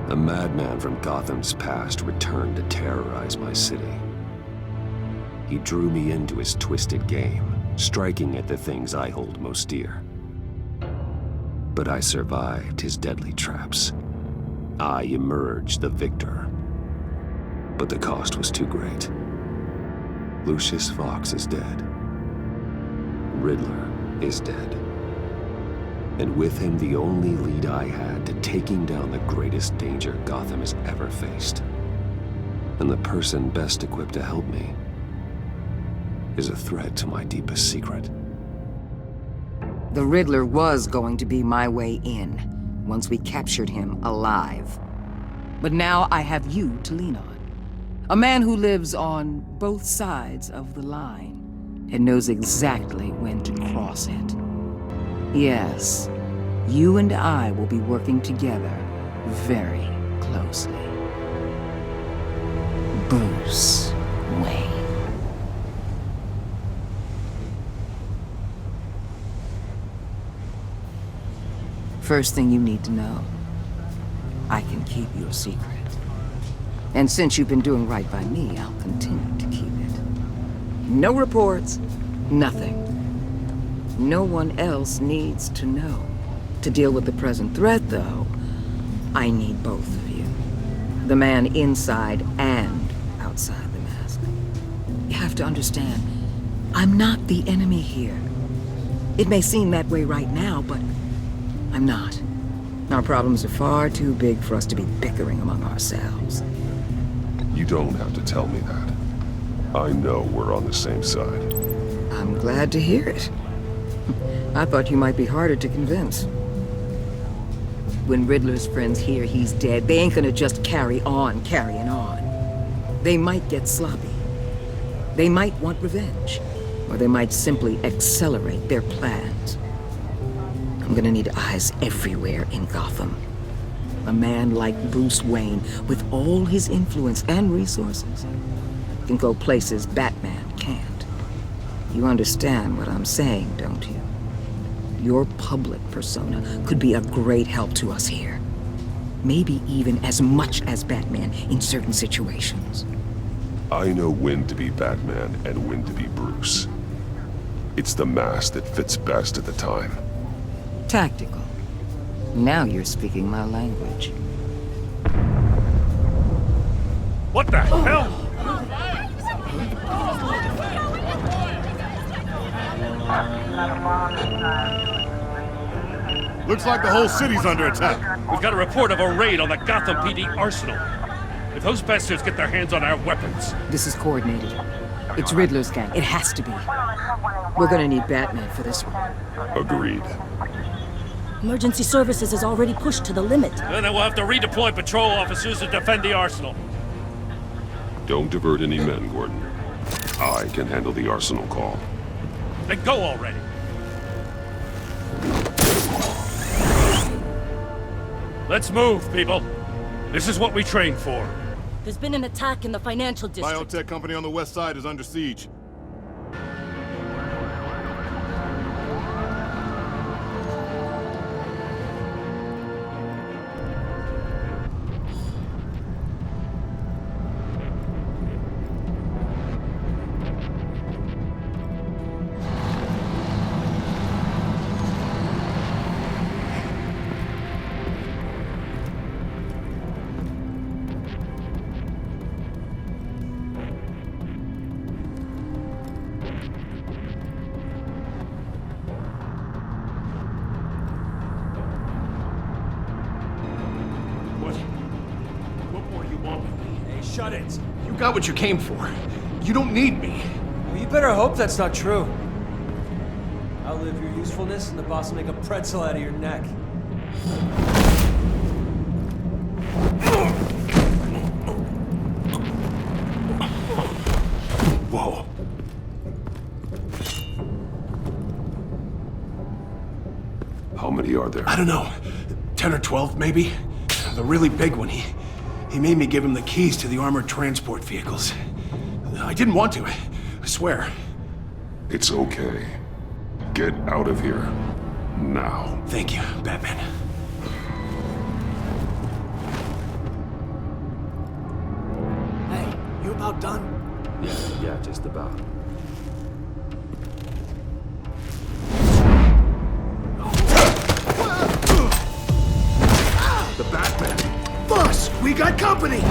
A madman from Gotham's past returned to terrorize my city. He drew me into his twisted game, striking at the things I hold most dear. But I survived his deadly traps. I emerged the victor. But the cost was too great. Lucius Fox is dead. Riddler is dead. And with him, the only lead I had to taking down the greatest danger Gotham has ever faced. And the person best equipped to help me is a threat to my deepest secret. The Riddler was going to be my way in, once we captured him alive. But now I have you to lean on. A man who lives on both sides of the line and knows exactly when to cross it. Yes, you and I will be working together very closely. Bruce Wayne. First thing you need to know, I can keep your secret. And since you've been doing right by me, I'll continue to keep it. No reports, nothing. No one else needs to know. To deal with the present threat, though, I need both of you. The man inside and outside the mask. You have to understand, I'm not the enemy here. It may seem that way right now, but I'm not. Our problems are far too big for us to be bickering among ourselves. You don't have to tell me that. I know we're on the same side. I'm glad to hear it. I thought you might be harder to convince. When Riddler's friends hear he's dead, they ain't gonna just carry on carrying on. They might get sloppy. They might want revenge. Or they might simply accelerate their plans. I'm gonna need eyes everywhere in Gotham. A man like Bruce Wayne, with all his influence and resources, can go places Batman can't. You understand what I'm saying, don't you? Your public persona could be a great help to us here. Maybe even as much as Batman in certain situations. I know when to be Batman and when to be Bruce. It's the mask that fits best at the time. Tactical. Now you're speaking my language. What the hell? Looks like the whole city's under attack. We've got a report of a raid on the Gotham PD arsenal. If those bastards get their hands on our weapons... This is coordinated. It's Riddler's gang. It has to be. We're gonna need Batman for this one. Agreed. Emergency services is already pushed to the limit. Then we'll have to redeploy patrol officers to defend the arsenal. Don't divert any men, Gordon. I can handle the arsenal call. Then go already. Let's move, people. This is what we trained for. There's been an attack in the financial district. Biotech company on the west side is under siege. Shut it. You got what you came for. You don't need me. Well, you better hope that's not true. Outlive your usefulness and the boss will make a pretzel out of your neck. Whoa. How many are there? I don't know. 10 or 12, maybe? The really big one, he made me give him the keys to the armored transport vehicles. I didn't want to, I swear. It's okay. Get out of here. Now. Thank you, Batman. about done? Yeah, just about. The Batman! Boss, we got company!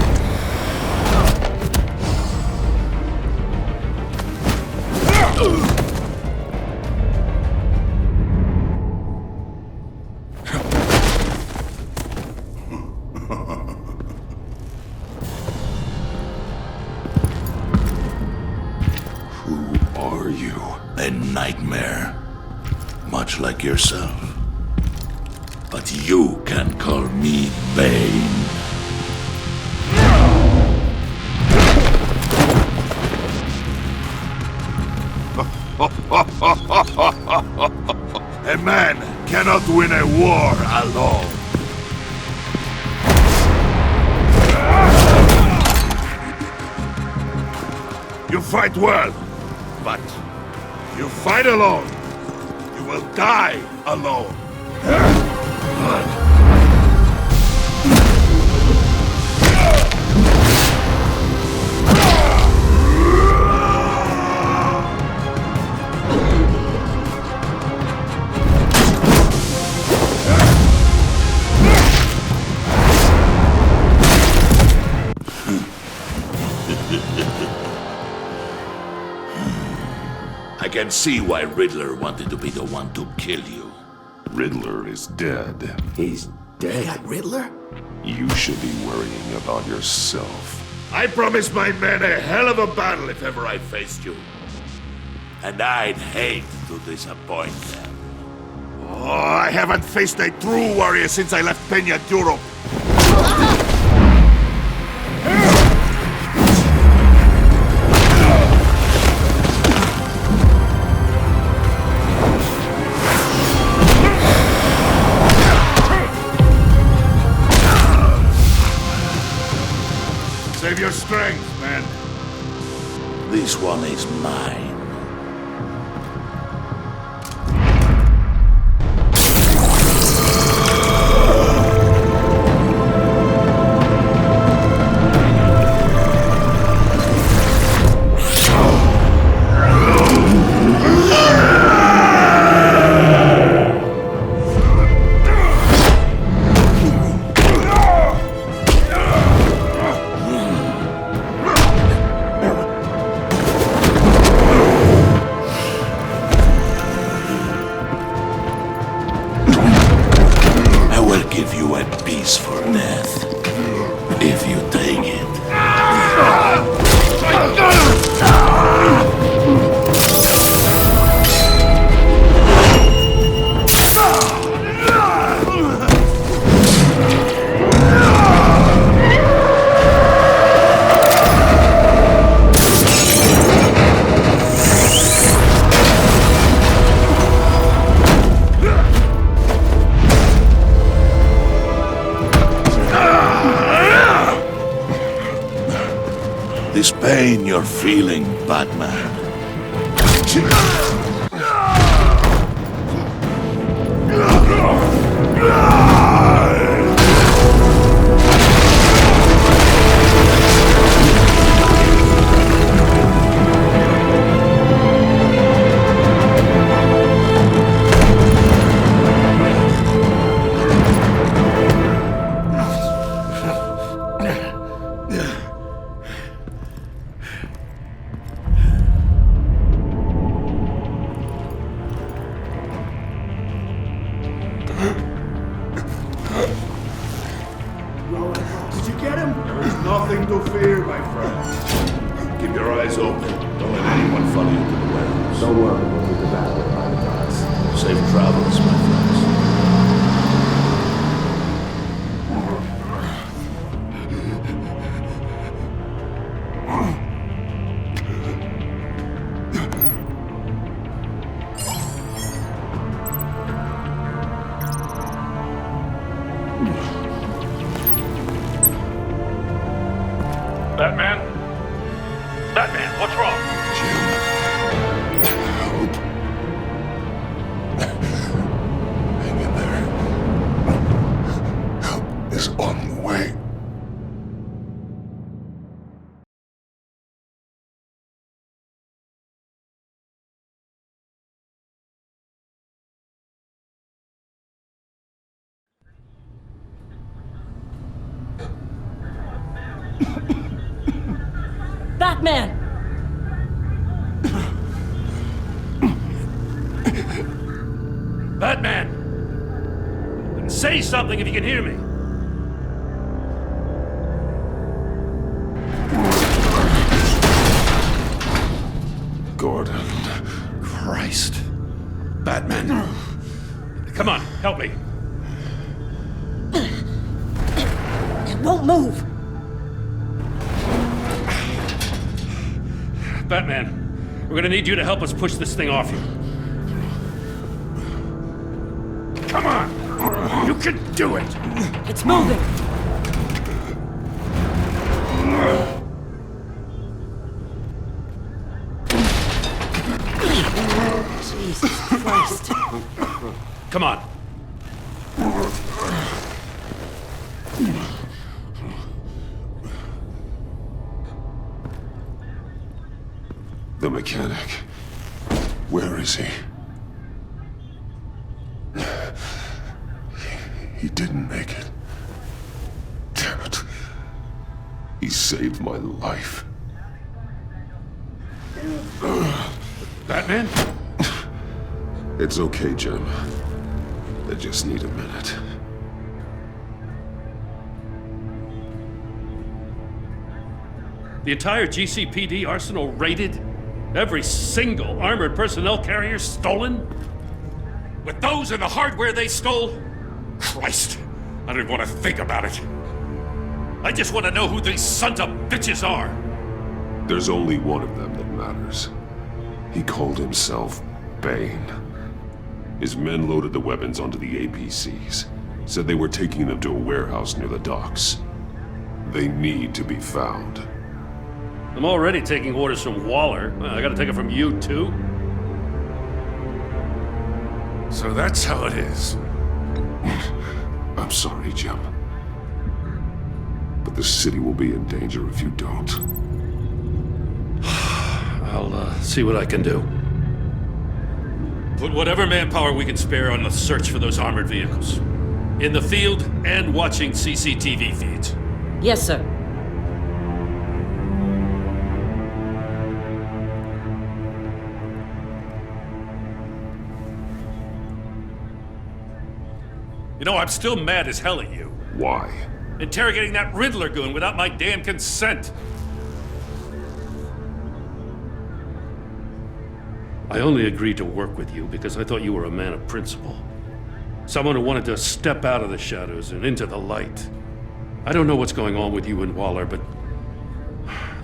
Who are you? A nightmare, much like yourself. But you can call me Bane. A man cannot win a war alone. You fight well, but you fight alone. You will die alone. I can see why Riddler wanted to be the one to kill you. Riddler is dead. He's dead. That Riddler? You should be worrying about yourself. I promised my men a hell of a battle if ever I faced you. And I'd hate to disappoint them. Oh, I haven't faced a true warrior since I left Peña Duro. Save your strength, man. This one is mine. Give you a piece for death, if you take it. This pain you're feeling, Batman. Did you get him? There is nothing to fear, my friend. Keep your eyes open. Don't let anyone follow you to the warehouse. Don't worry, we'll leave the battle behind us. Safe travels, my friends. Batman? Batman, what's wrong? Hang in there. Help is on the way. Batman! Batman! Say something if you can hear me. Gordon. Christ. Batman. Come on, help me. It won't move! Batman, we're gonna need you to help us push this thing off you. Come on! You can do it! It's moving! Jesus Christ. Come on. The mechanic. Where is he? He didn't make it. Damn it. He saved my life. Batman? It's okay, Jim. I just need a minute. The entire GCPD arsenal raided? Every single armored personnel carrier stolen? With those and the hardware they stole? Christ, I don't want to think about it. I just want to know who these sons of bitches are. There's only one of them that matters. He called himself Bane. His men loaded the weapons onto the APCs. Said they were taking them to a warehouse near the docks. They need to be found. I'm already taking orders from Waller. I gotta take it from you, too? So that's how it is. I'm sorry, Jim. But the city will be in danger if you don't. I'll see what I can do. Put whatever manpower we can spare on the search for those armored vehicles. In the field and watching CCTV feeds. Yes, sir. You know, I'm still mad as hell at you. Why? Interrogating that Riddler goon without my damn consent. I only agreed to work with you because I thought you were a man of principle. Someone who wanted to step out of the shadows and into the light. I don't know what's going on with you and Waller, but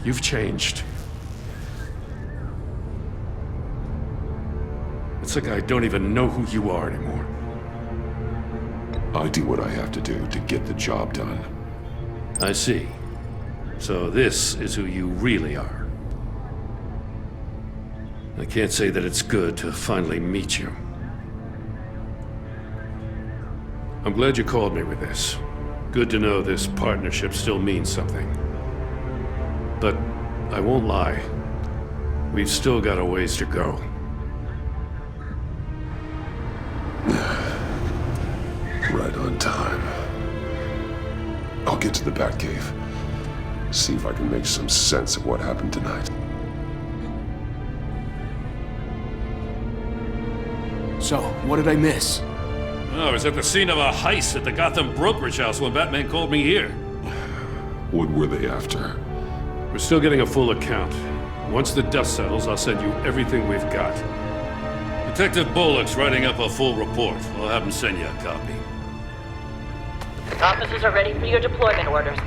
you've changed. It's like I don't even know who you are anymore. I do what I have to do to get the job done. I see. So this is who you really are. I can't say that it's good to finally meet you. I'm glad you called me with this. Good to know this partnership still means something. But I won't lie. We've still got a ways to go. Right on time. I'll get to the Batcave. See if I can make some sense of what happened tonight. So, what did I miss? Oh, I was at the scene of a heist at the Gotham brokerage house when Batman called me here. What were they after? We're still getting a full account. Once the dust settles, I'll send you everything we've got. Detective Bullock's writing up a full report. I'll have him send you a copy. Officers are ready for your deployment orders.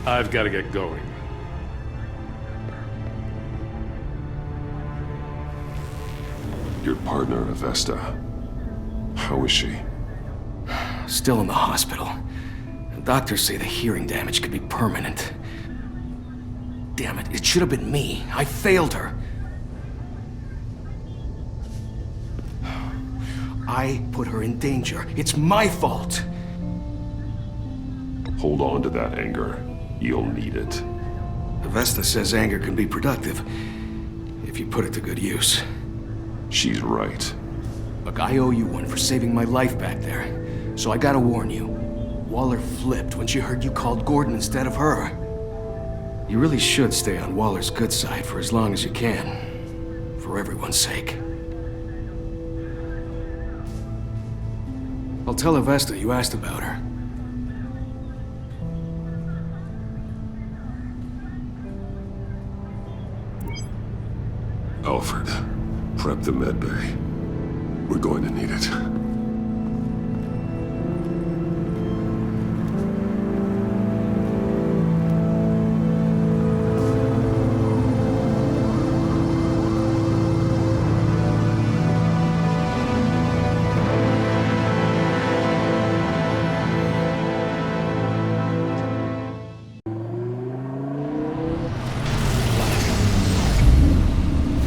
I've got to get going. Your partner, Avesta. How is she? Still in the hospital. Doctors say the hearing damage could be permanent. Damn it, it should have been me. I failed her. I put her in danger. It's my fault. Hold on to that anger. You'll need it. Avesta says anger can be productive if you put it to good use. She's right. Look, I owe you one for saving my life back there. So I gotta warn you. Waller flipped when she heard you called Gordon instead of her. You really should stay on Waller's good side for as long as you can. For everyone's sake. I'll tell Avesta you asked about her. Alfred, prep the medbay. We're going to need it.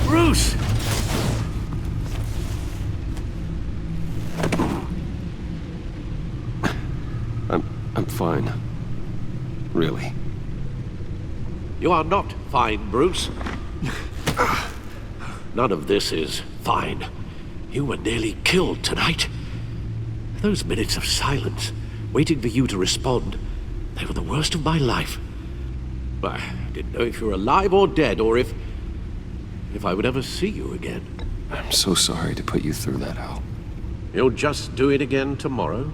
Bruce! I'm fine. Really. You are not fine, Bruce. None of this is fine. You were nearly killed tonight. Those minutes of silence, waiting for you to respond, they were the worst of my life. I didn't know if you were alive or dead, or if I would ever see you again. I'm so sorry to put you through that, Al. You'll just do it again tomorrow?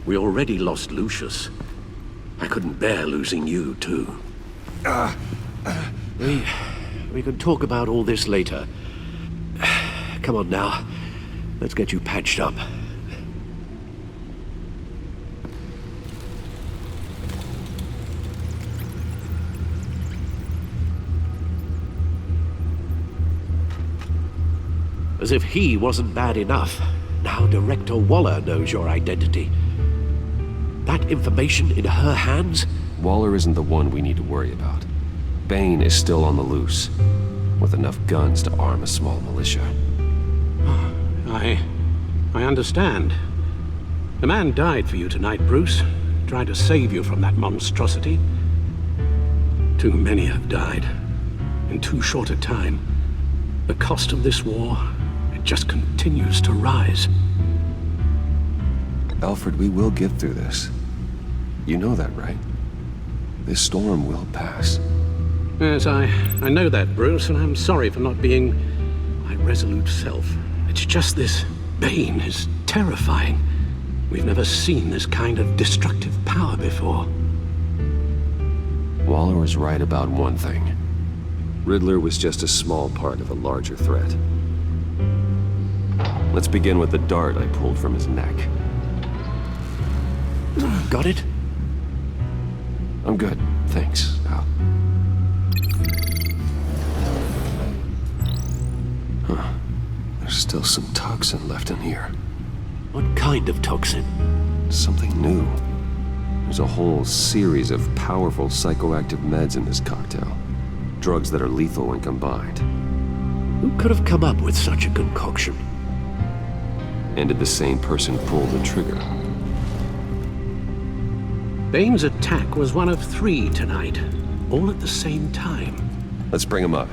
We already lost Lucius. I couldn't bear losing you, too. We can talk about all this later. Come on now. Let's get you patched up. As if he wasn't bad enough, now Director Waller knows your identity. That information in her hands? Waller isn't the one we need to worry about. Bane is still on the loose, with enough guns to arm a small militia. I understand. The man died for you tonight, Bruce. Tried to save you from that monstrosity. Too many have died. In too short a time. The cost of this war, it just continues to rise. Alfred, we will get through this. You know that, right? This storm will pass. Yes, I know that, Bruce, and I'm sorry for not being my resolute self. It's just this Bane is terrifying. We've never seen this kind of destructive power before. Waller was right about one thing. Riddler was just a small part of a larger threat. Let's begin with the dart I pulled from his neck. Got it? I'm good, thanks, Al. Huh. There's still some toxin left in here. What kind of toxin? Something new. There's a whole series of powerful psychoactive meds in this cocktail. Drugs that are lethal when combined. Who could have come up with such a concoction? And did the same person pull the trigger? Bane's attack was one of 3 tonight, all at the same time. Let's bring him up.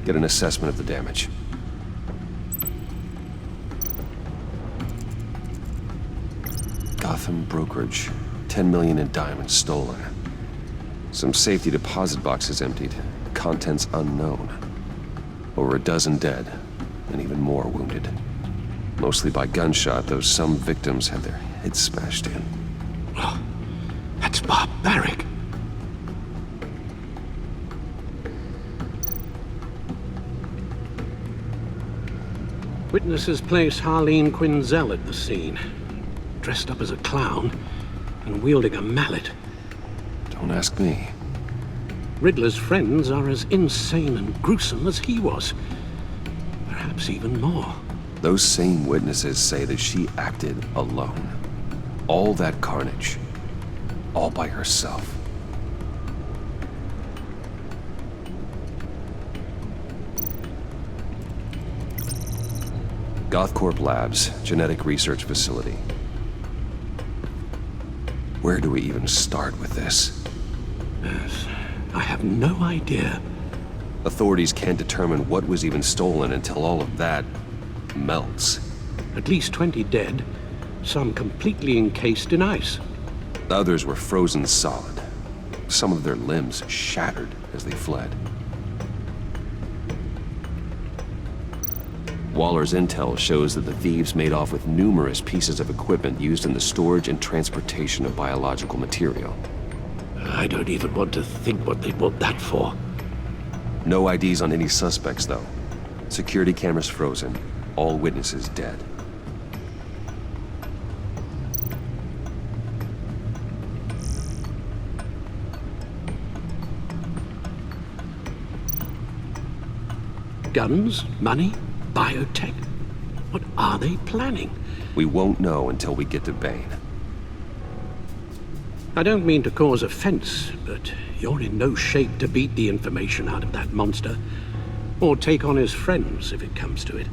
Get an assessment of the damage. Gotham brokerage. 10 million in diamonds stolen. Some safety deposit boxes emptied. Contents unknown. Over a dozen dead, and even more wounded. Mostly by gunshot, though some victims had their heads smashed in. Oh, that's barbaric. Witnesses place Harleen Quinzel at the scene, dressed up as a clown and wielding a mallet. Don't ask me. Riddler's friends are as insane and gruesome as he was. Perhaps even more. Those same witnesses say that she acted alone. All that carnage. All by herself. Gothcorp Labs, genetic research facility. Where do we even start with this? Yes, I have no idea. Authorities can't determine what was even stolen until all of that melts. At least 20 dead, some completely encased in ice. Others were frozen solid. Some of their limbs shattered as they fled. Waller's intel shows that the thieves made off with numerous pieces of equipment used in the storage and transportation of biological material. I don't even want to think what they want that for. No IDs on any suspects, though. Security cameras frozen. All witnesses dead. Guns? Money? Biotech? What are they planning? We won't know until we get to Bane. I don't mean to cause offense, but you're in no shape to beat the information out of that monster, or take on his friends if it comes to it.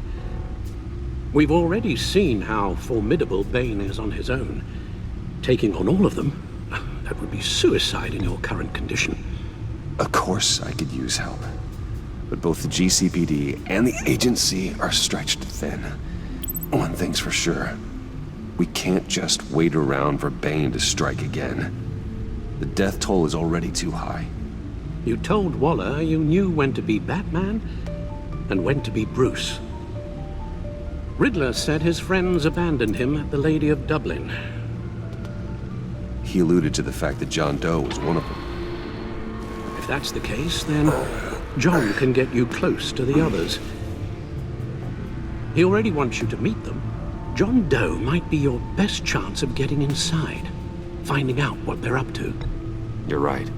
We've already seen how formidable Bane is on his own. Taking on all of them, that would be suicide in your current condition. Of course I could use help. But both the GCPD and the agency are stretched thin. One thing's for sure. We can't just wait around for Bane to strike again. The death toll is already too high. You told Waller you knew when to be Batman and when to be Bruce. Riddler said his friends abandoned him at the Lady of Dublin. He alluded to the fact that John Doe was one of them. If that's the case, then John can get you close to the others. He already wants you to meet them. John Doe might be your best chance of getting inside, finding out what they're up to. You're right.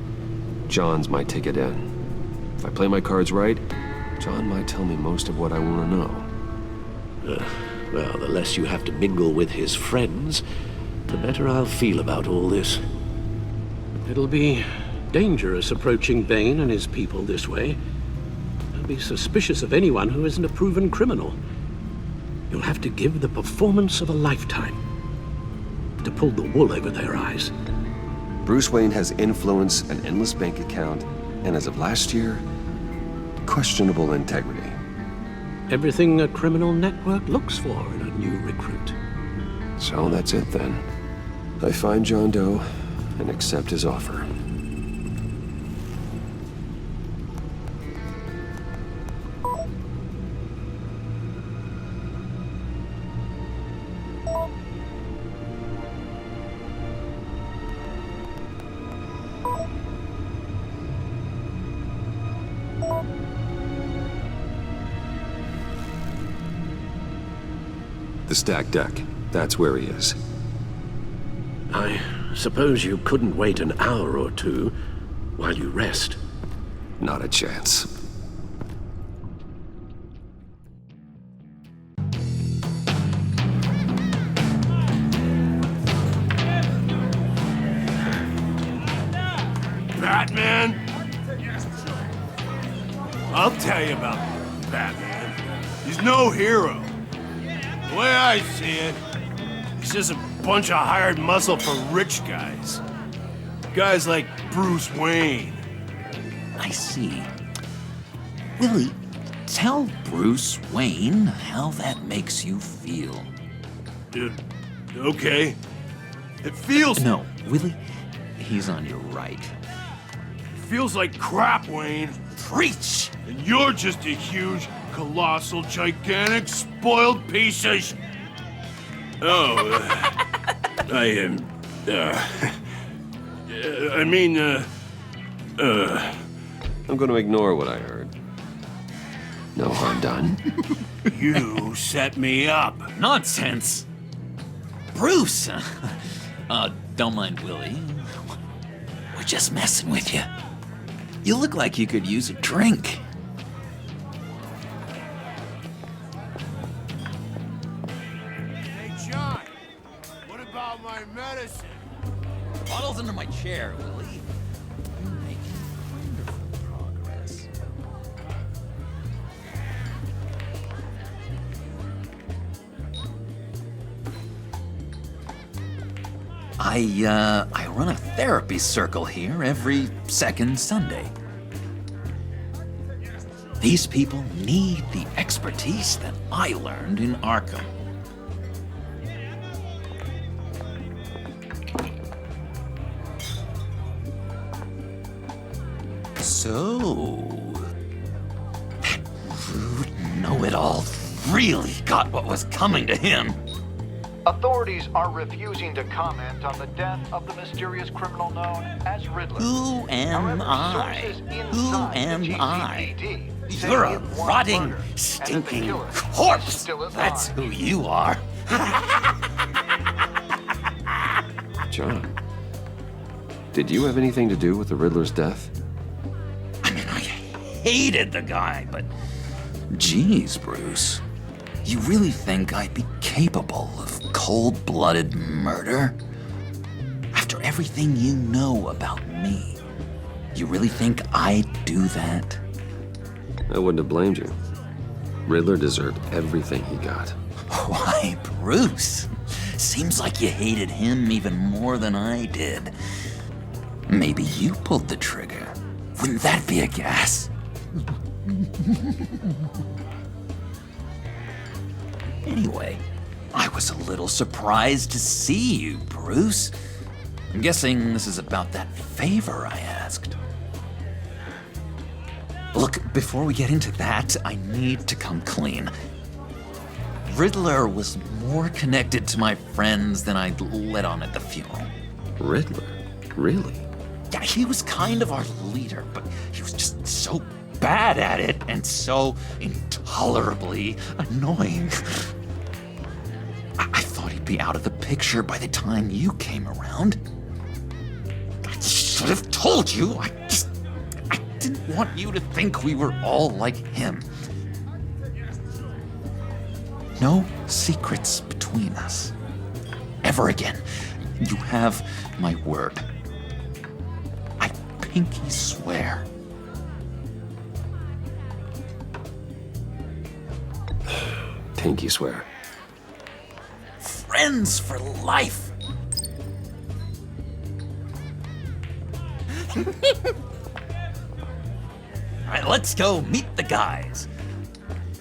John's my ticket in. If I play my cards right, John might tell me most of what I want to know. Well, the less you have to mingle with his friends, the better I'll feel about all this. It'll be dangerous approaching Bane and his people this way. They'll be suspicious of anyone who isn't a proven criminal. You'll have to give the performance of a lifetime to pull the wool over their eyes. Bruce Wayne has influence, an endless bank account, and as of last year, questionable integrity. Everything a criminal network looks for in a new recruit. So that's it then. I find John Doe and accept his offer. The stacked deck. That's where he is. I suppose you couldn't wait an hour or two while you rest. Not a chance. Batman? I'll tell you about Batman. He's no hero. The way I see it, he's just a bunch of hired muscle for rich guys. Guys like Bruce Wayne. I see. Willie, tell Bruce Wayne how that makes you feel. Okay. It feels... No, Willie, he's on your right. It feels like crap, Wayne. Preach! And you're just a huge, colossal, gigantic, spoiled piece of... I'm gonna ignore what I heard. No harm done. You set me up. Nonsense! Bruce! Don't mind Willie. We're just messing with you. You look like you could use a drink. Hey, John. What about my medicine? Bottle's under my chair, Willie. You're making wonderful progress. I run a therapy circle here every second Sunday. These people need the expertise that I learned in Arkham. So, that rude know-it-all really got what was coming to him. Authorities are refusing to comment on the death of the mysterious criminal known as Riddler. Who am I? Sources Who inside the am I? GCPD say You're a it was rotting, murder, and that the stinking killer is corpse. still alive. That's who you are. John, did you have anything to do with the Riddler's death? I mean, I hated the guy, but geez, Bruce. You really think I'd be capable of cold-blooded murder? After everything you know about me, you really think I'd do that? I wouldn't have blamed you. Riddler deserved everything he got. Why, Bruce? Seems like you hated him even more than I did. Maybe you pulled the trigger. Wouldn't that be a gas? Anyway, I was a little surprised to see you, Bruce. I'm guessing this is about that favor I asked. Look, before we get into that, I need to come clean. Riddler was more connected to my friends than I'd let on at the funeral. Riddler? Really? Yeah, he was kind of our leader, but he was just so bad at it and so intolerably annoying. I thought he'd be out of the picture by the time you came around. I should have told you. I didn't want you to think we were all like him. No secrets between us. Ever again. You have my word. I pinky swear. Pinky swear. Friends for life. All right, let's go meet the guys.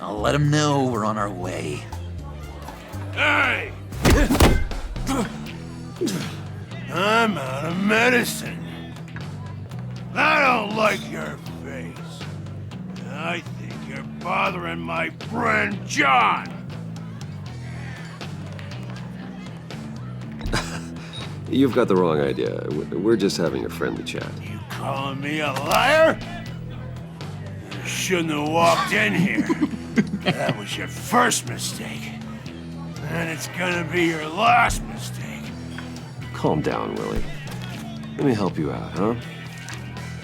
I'll let them know we're on our way. Hey! I'm out of medicine. I don't like your face. I think you're bothering my friend John. You've got the wrong idea. We're just having a friendly chat. You calling me a liar? You shouldn't have walked in here. That was your first mistake. And it's gonna be your last mistake. Calm down, Willie. Let me help you out, huh?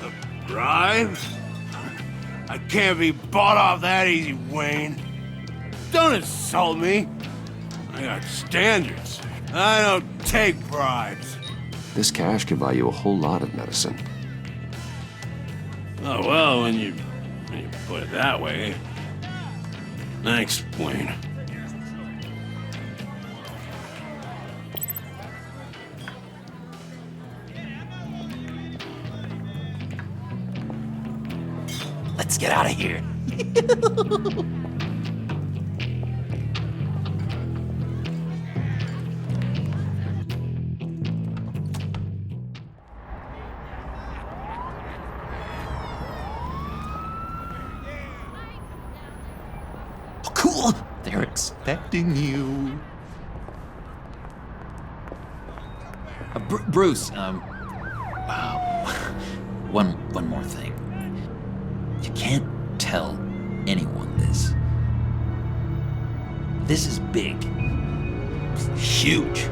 A bribe? I can't be bought off that easy, Wayne. Don't insult me. I got standards. I don't take bribes. This cash could buy you a whole lot of medicine. Oh, well, when you put it that way. Thanks, Wayne. Let's get out of here. Oh, cool. They're expecting you. Bruce, wow. One more thing. You can't tell anyone this. This is big. Huge.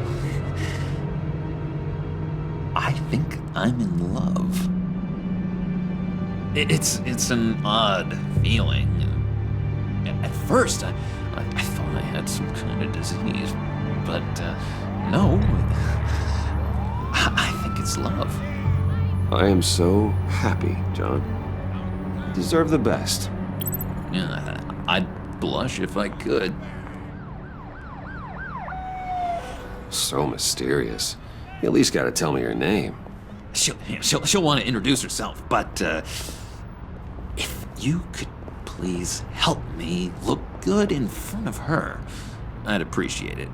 I think I'm in love. It's an odd feeling. At first, I thought I had some kind of disease, but no. I think it's love. I am so happy, John. You deserve the best. Yeah, I'd blush if I could. So mysterious. You at least gotta tell me her name. She'll want to introduce herself, but if you could please help me look good in front of her, I'd appreciate it.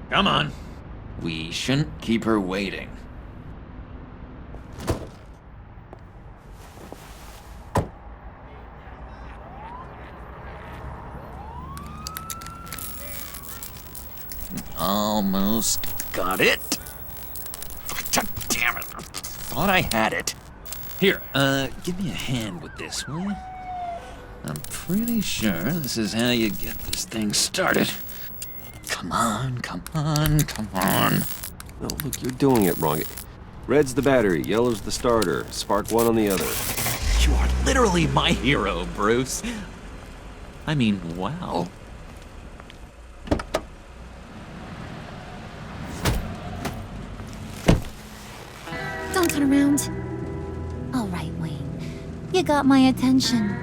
Come on. We shouldn't keep her waiting. Almost got it. Damn it. Thought I had it. Here, give me a hand with this, will you? I'm pretty sure this is how you get this thing started. Come on, come on, come on. Oh, look, you're doing it wrong. Red's the battery, yellow's the starter. Spark one on the other. You are literally my hero, Bruce. I mean, wow. Don't turn around. All right, Wayne. You got my attention.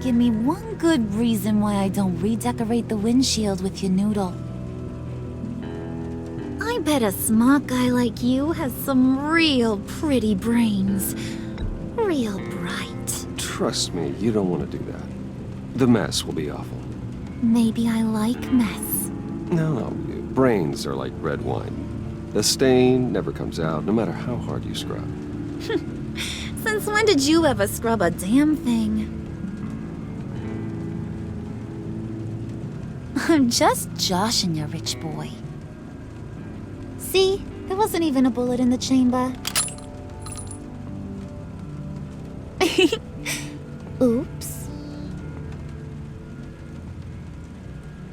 Give me one good reason why I don't redecorate the windshield with your noodle. I bet a smart guy like you has some real pretty brains. Real bright. Trust me, you don't want to do that. The mess will be awful. Maybe I like mess. No, brains are like red wine. The stain never comes out, no matter how hard you scrub. Since when did you ever scrub a damn thing? I'm just joshing you, rich boy. See? There wasn't even a bullet in the chamber. Oops.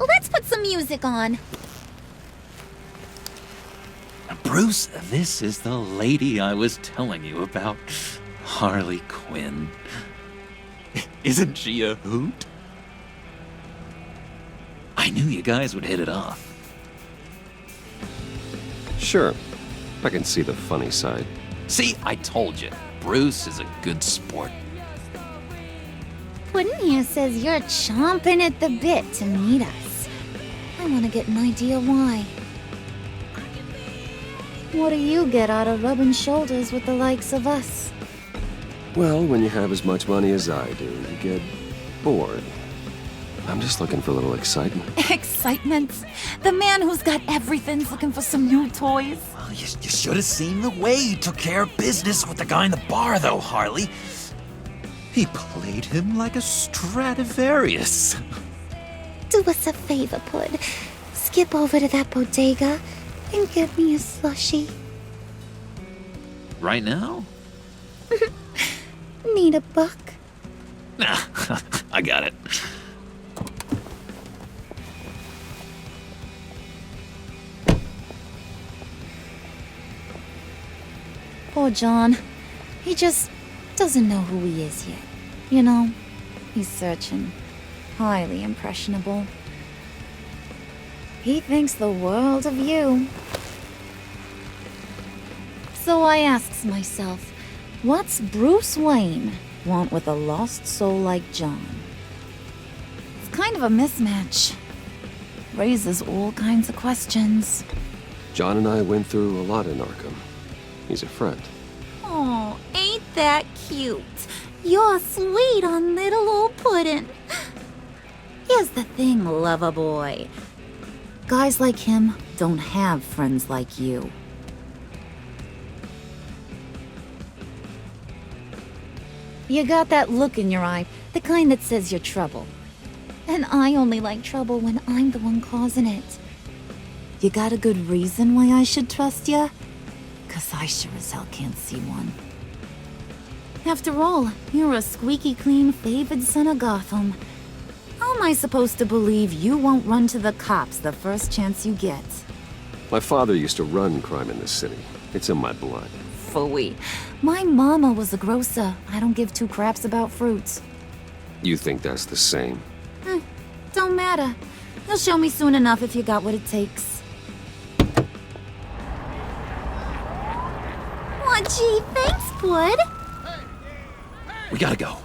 Let's put some music on. Bruce, this is the lady I was telling you about. Harley Quinn. Isn't she a hoot? I knew you guys would hit it off. Sure. I can see the funny side. See, I told you. Bruce is a good sport. Puddin' here says you're chomping at the bit to meet us. I want to get an idea why. What do you get out of rubbing shoulders with the likes of us? Well, when you have as much money as I do, you get bored. I'm just looking for a little excitement. Excitement? The man who's got everything's looking for some new toys? Well, you should have seen the way he took care of business with the guy in the bar, though, Harley. He played him like a Stradivarius. Do us a favor, Pud. Skip over to that bodega and get me a slushie. Right now? Need a buck? Nah, I got it. Poor John. He just doesn't know who he is yet. You know, he's searching. Highly impressionable. He thinks the world of you. So I asks myself, what's Bruce Wayne want with a lost soul like John? It's kind of a mismatch. Raises all kinds of questions. John and I went through a lot in Arkham. He's a friend. Oh, ain't that cute? You're sweet on little old Puddin'. Here's the thing, lover boy. Guys like him don't have friends like you. You got that look in your eye, the kind that says you're trouble. And I only like trouble when I'm the one causing it. You got a good reason why I should trust you? 'Cause I sure as hell can't see one. After all, you're a squeaky clean favored son of Gotham. How am I supposed to believe you won't run to the cops the first chance you get? My father used to run crime in this city. It's in my blood. Phooey. My mama was a grocer. I don't give two craps about fruits. You think that's the same? Don't matter. You'll show me soon enough if you got what it takes. Aw, gee, thanks, Pud. We gotta go.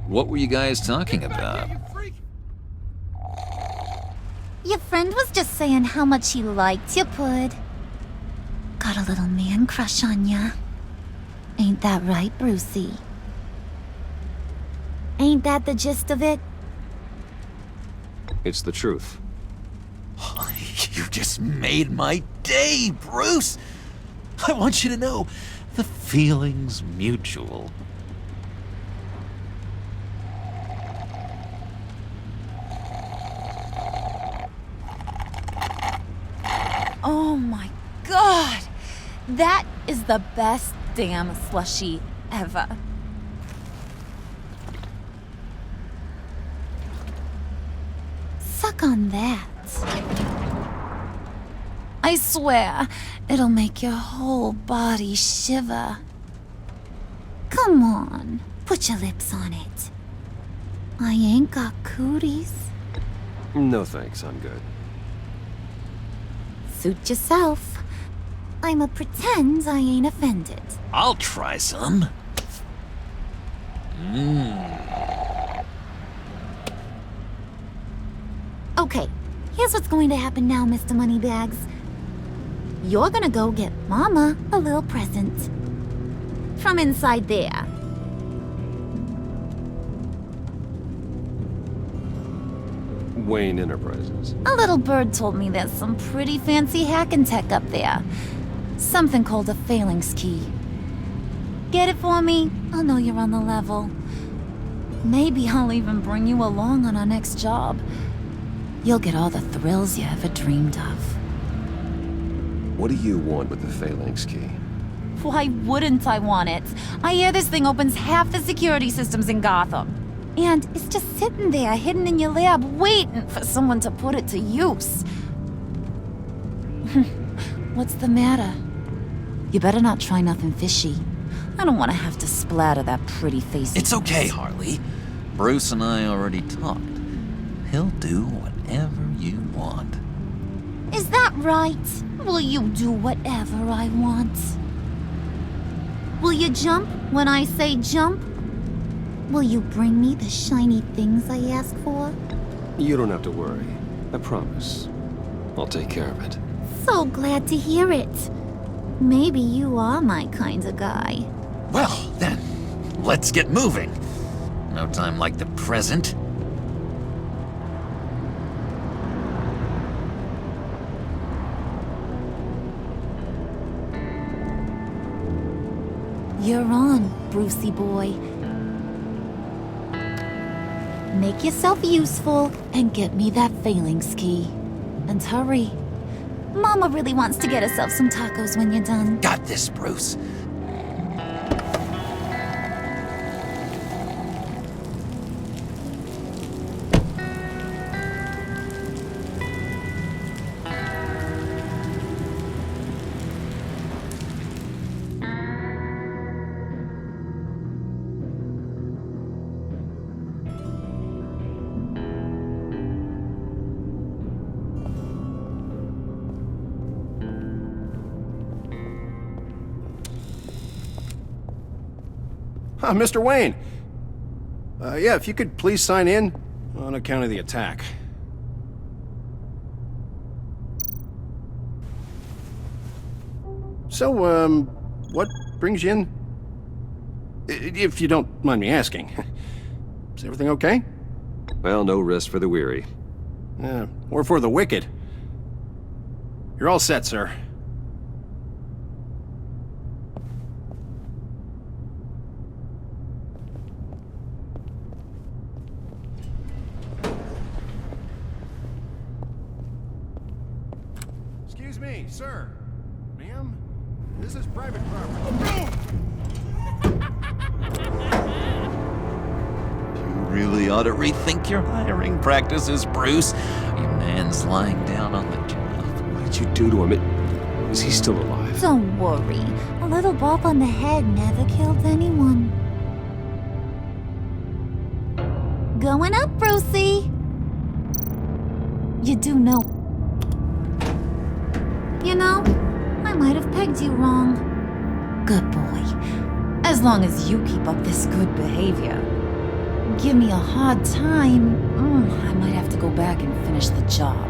What were you guys talking about? Your friend was just saying how much he liked you, Pud. Got a little man crush on ya. Ain't that right, Brucey? Ain't that the gist of it? It's the truth. You just made my day, Bruce! I want you to know, The feeling's mutual. Oh my god! That is the best damn slushie ever. Suck on that. I swear, it'll make your whole body shiver. Come on, put your lips on it. I ain't got cooties. No thanks, I'm good. Suit yourself. I'ma pretend I ain't offended. I'll try some. Okay, here's what's going to happen now, Mr. Moneybags. You're gonna go get Mama a little present. From inside there. Wayne Enterprises. A little bird told me there's some pretty fancy hacking tech up there. Something called a phalanx key. Get it for me? I'll know you're on the level. Maybe I'll even bring you along on our next job. You'll get all the thrills you ever dreamed of. What do you want with the phalanx key? Why wouldn't I want it? I hear this thing opens half the security systems in Gotham. And it's just sitting there, hidden in your lab, waiting for someone to put it to use. What's the matter? You better not try nothing fishy. I don't want to have to splatter that pretty face. It's okay, Harley. Bruce and I already talked. He'll do whatever you want. Is that right? Will you do whatever I want? Will you jump when I say jump? Will you bring me the shiny things I ask for? You don't have to worry. I promise. I'll take care of it. So glad to hear it. Maybe you are my kind of guy. Well, then, let's get moving. No time like the present. You're on, Brucey boy. Make yourself useful and get me that phalanx key. And hurry. Mama really wants to get herself some tacos when you're done. Got this, Bruce. Mr. Wayne. Yeah, if you could please sign in on account of the attack. So, what brings you in? If you don't mind me asking. Is everything okay? Well, no rest for the weary. Or for the wicked. You're all set, sir. Excuse me, sir. Ma'am? This is private property. You really ought to rethink your hiring practices, Bruce. Your man's lying down on the job. What did you do to him? Is he still alive? Don't worry. A little bump on the head never killed anyone. Going up, Brucey. You do know. You know, I might have pegged you wrong. Good boy. As long as you keep up this good behavior. Give me a hard time, I might have to go back and finish the job.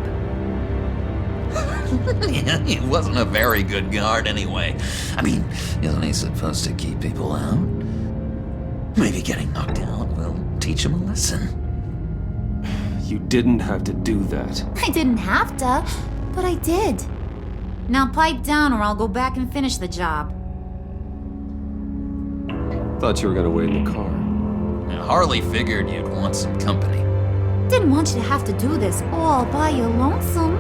Yeah, he wasn't a very good guard anyway. I mean, isn't he supposed to keep people out? Maybe getting knocked out will teach him a lesson. You didn't have to do that. I didn't have to, but I did. Now pipe down or I'll go back and finish the job. Thought you were gonna wait in the car. Now, Harley figured you'd want some company. Didn't want you to have to do this all by your lonesome.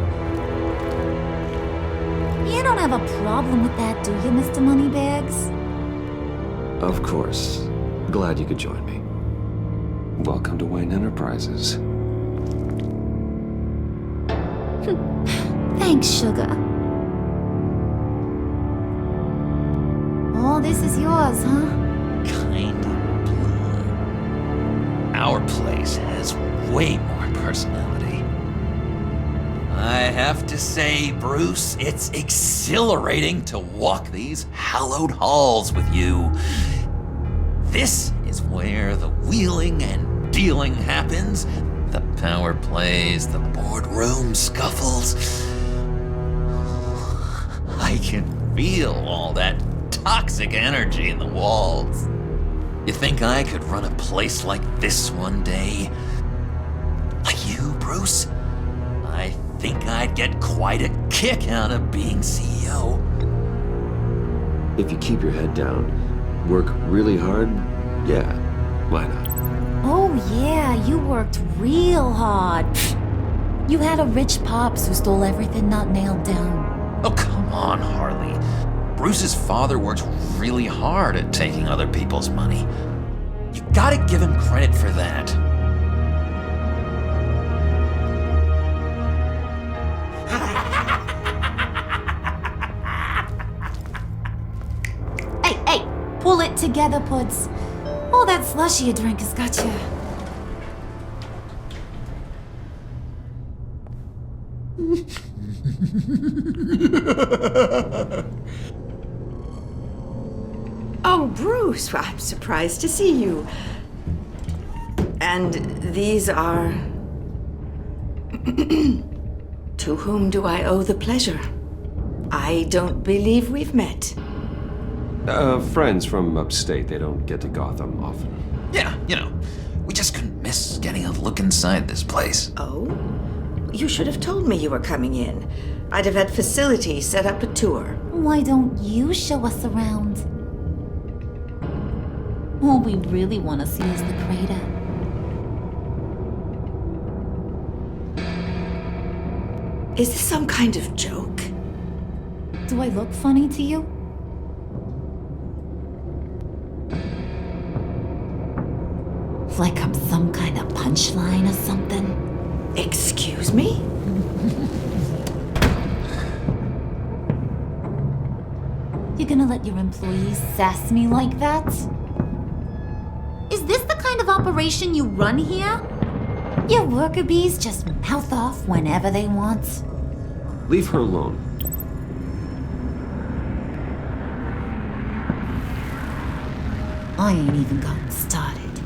You don't have a problem with that, do you, Mr. Moneybags? Of course. Glad you could join me. Welcome to Wayne Enterprises. Thanks, sugar. All this is yours, huh? Kind of blue. Our place has way more personality. I have to say, Bruce, it's exhilarating to walk these hallowed halls with you. This is where the wheeling and dealing happens. The power plays, the boardroom scuffles. I can feel all that toxic energy in the walls. You think I could run a place like this one day? Like you, Bruce? I think I'd get quite a kick out of being CEO. If you keep your head down, work really hard, yeah, why not? Oh yeah, you worked real hard. You had a rich pops who stole everything not nailed down. Oh, come on, Harley. Bruce's father worked really hard at taking other people's money. You gotta give him credit for that. Hey, pull it together, Puds. All that slushy you drink has got you. Oh, Bruce, I'm surprised to see you. And these are... To whom do I owe the pleasure? I don't believe we've met. Friends from upstate. They don't get to Gotham often. Yeah, you know, we just couldn't miss getting a look inside this place. Oh? You should have told me you were coming in. I'd have had facilities set up a tour. Why don't you show us around? All we really want to see is the crater. Is this some kind of joke? Do I look funny to you? Like I'm some kind of punchline or something? Excuse me? You gonna let your employees sass me like that? Is this the kind of operation you run here? Your worker bees just mouth off whenever they want. Leave her alone. I ain't even gotten started.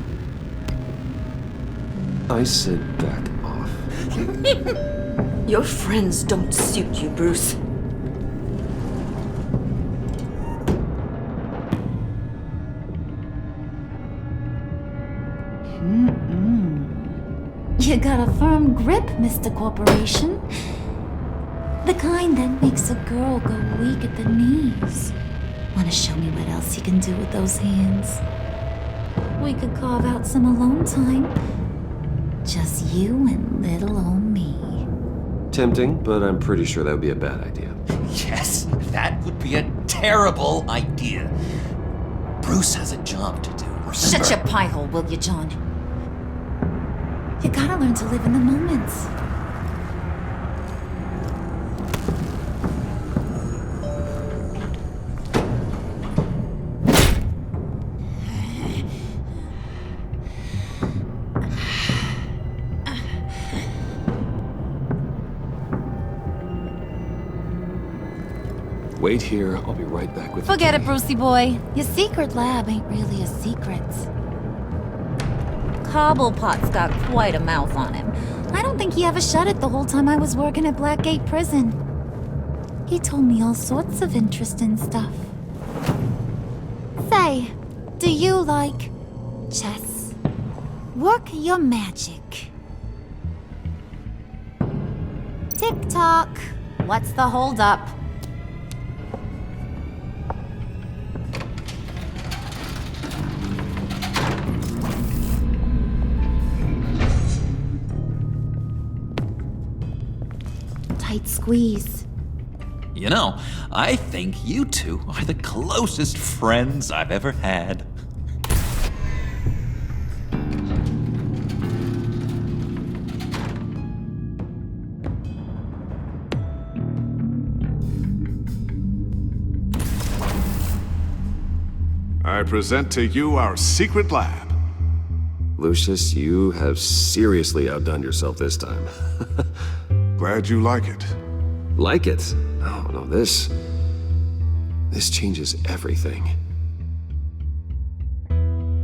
I said back off. Your friends don't suit you, Bruce. You got a firm grip, Mr. Corporation. The kind that makes a girl go weak at the knees. Wanna show me what else you can do with those hands? We could carve out some alone time. Just you and little old me. Tempting, but I'm pretty sure that would be a bad idea. Yes, that would be a terrible idea. Bruce has a job to do, remember? Shut your pie hole, will you, John? You gotta learn to live in the moment. Wait here, I'll be right back with Forget it, Brucey boy. Your secret lab ain't really a secret. Cobblepot's got quite a mouth on him. I don't think he ever shut it the whole time I was working at Blackgate Prison. He told me all sorts of interesting stuff. Say, do you like chess? Work your magic. Tick-tock. What's the holdup? tight squeeze. You know, I think you two are the closest friends I've ever had. I present to you our secret lab. Lucius, you have seriously outdone yourself this time. Glad you like it. Like it? Oh, no, this changes everything.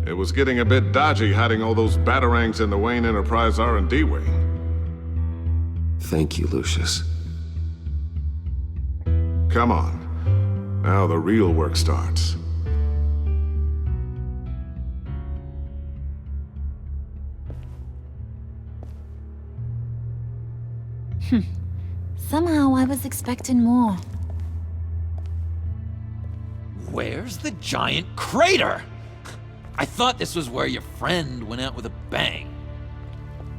It was getting a bit dodgy hiding all those batarangs in the Wayne Enterprise R&D wing. Thank you, Lucius. Come on. Now the real work starts. Somehow I was expecting more. Where's the giant crater? I thought this was where your friend went out with a bang.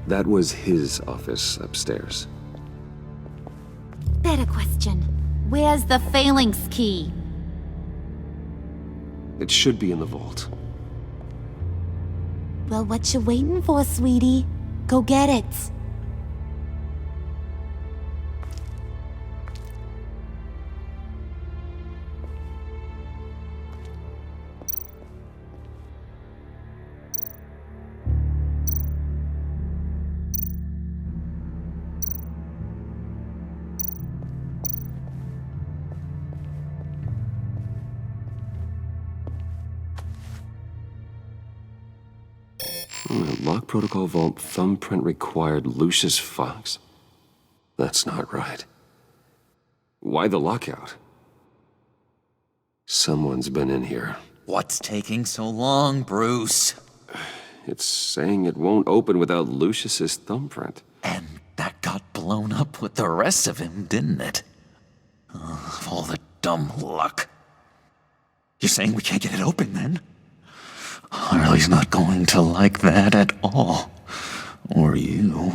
That was his office upstairs. Better question. Where's the phalanx key? It should be in the vault. Well, what you waiting for, sweetie? Go get it. Lock protocol vault thumbprint required Lucius Fox. That's not right. Why the lockout? Someone's been in here. What's taking so long, Bruce? It's saying it won't open without Lucius's thumbprint. And that got blown up with the rest of him, didn't it? All the dumb luck. You're saying we can't get it open, then? Harley's not going to like that at all. Or you.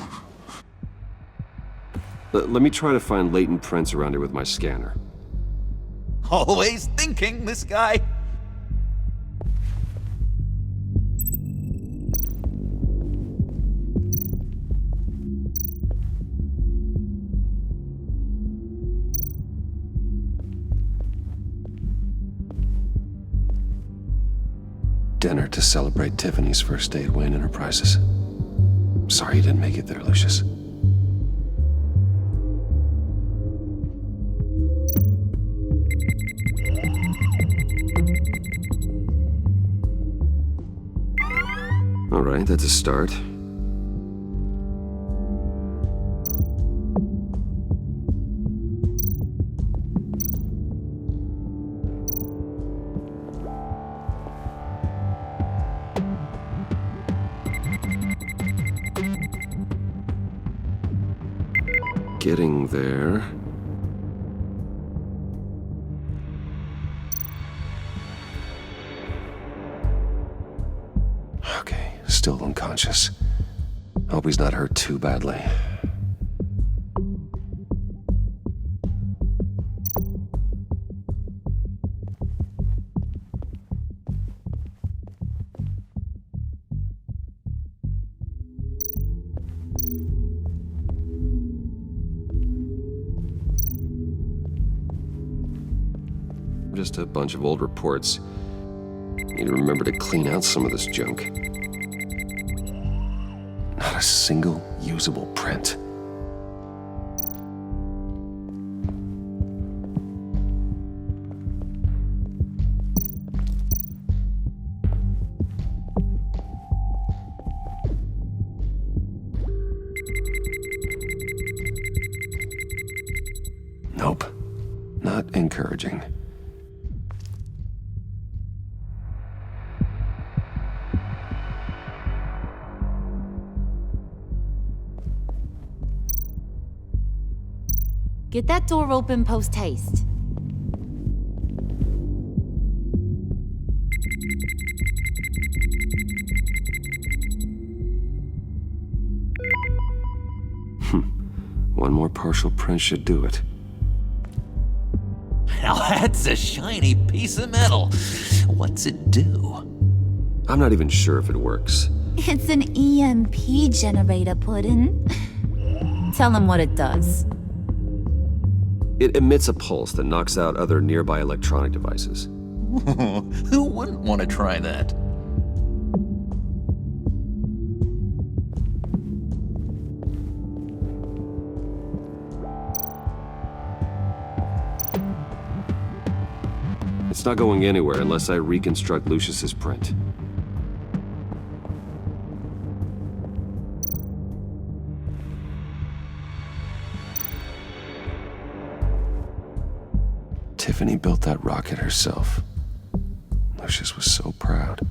Let me try to find latent prints around here with my scanner. Always thinking, this guy. Dinner to celebrate Tiffany's first day at Wayne Enterprises. Sorry you didn't make it there, Lucius. All right, that's a start. Getting there. Okay, still unconscious. Hope he's not hurt too badly. Just a bunch of old reports. Need to remember to clean out some of this junk. Not a single usable print. Nope. Not encouraging. Get that door open post-haste. One more partial print should do it. Now that's a shiny piece of metal. What's it do? I'm not even sure if it works. It's an EMP generator, Puddin'. Tell him what it does. It emits a pulse that knocks out other nearby electronic devices. Who wouldn't want to try that? It's not going anywhere unless I reconstruct Lucius's print. Tiffany built that rocket herself. Lucius was so proud.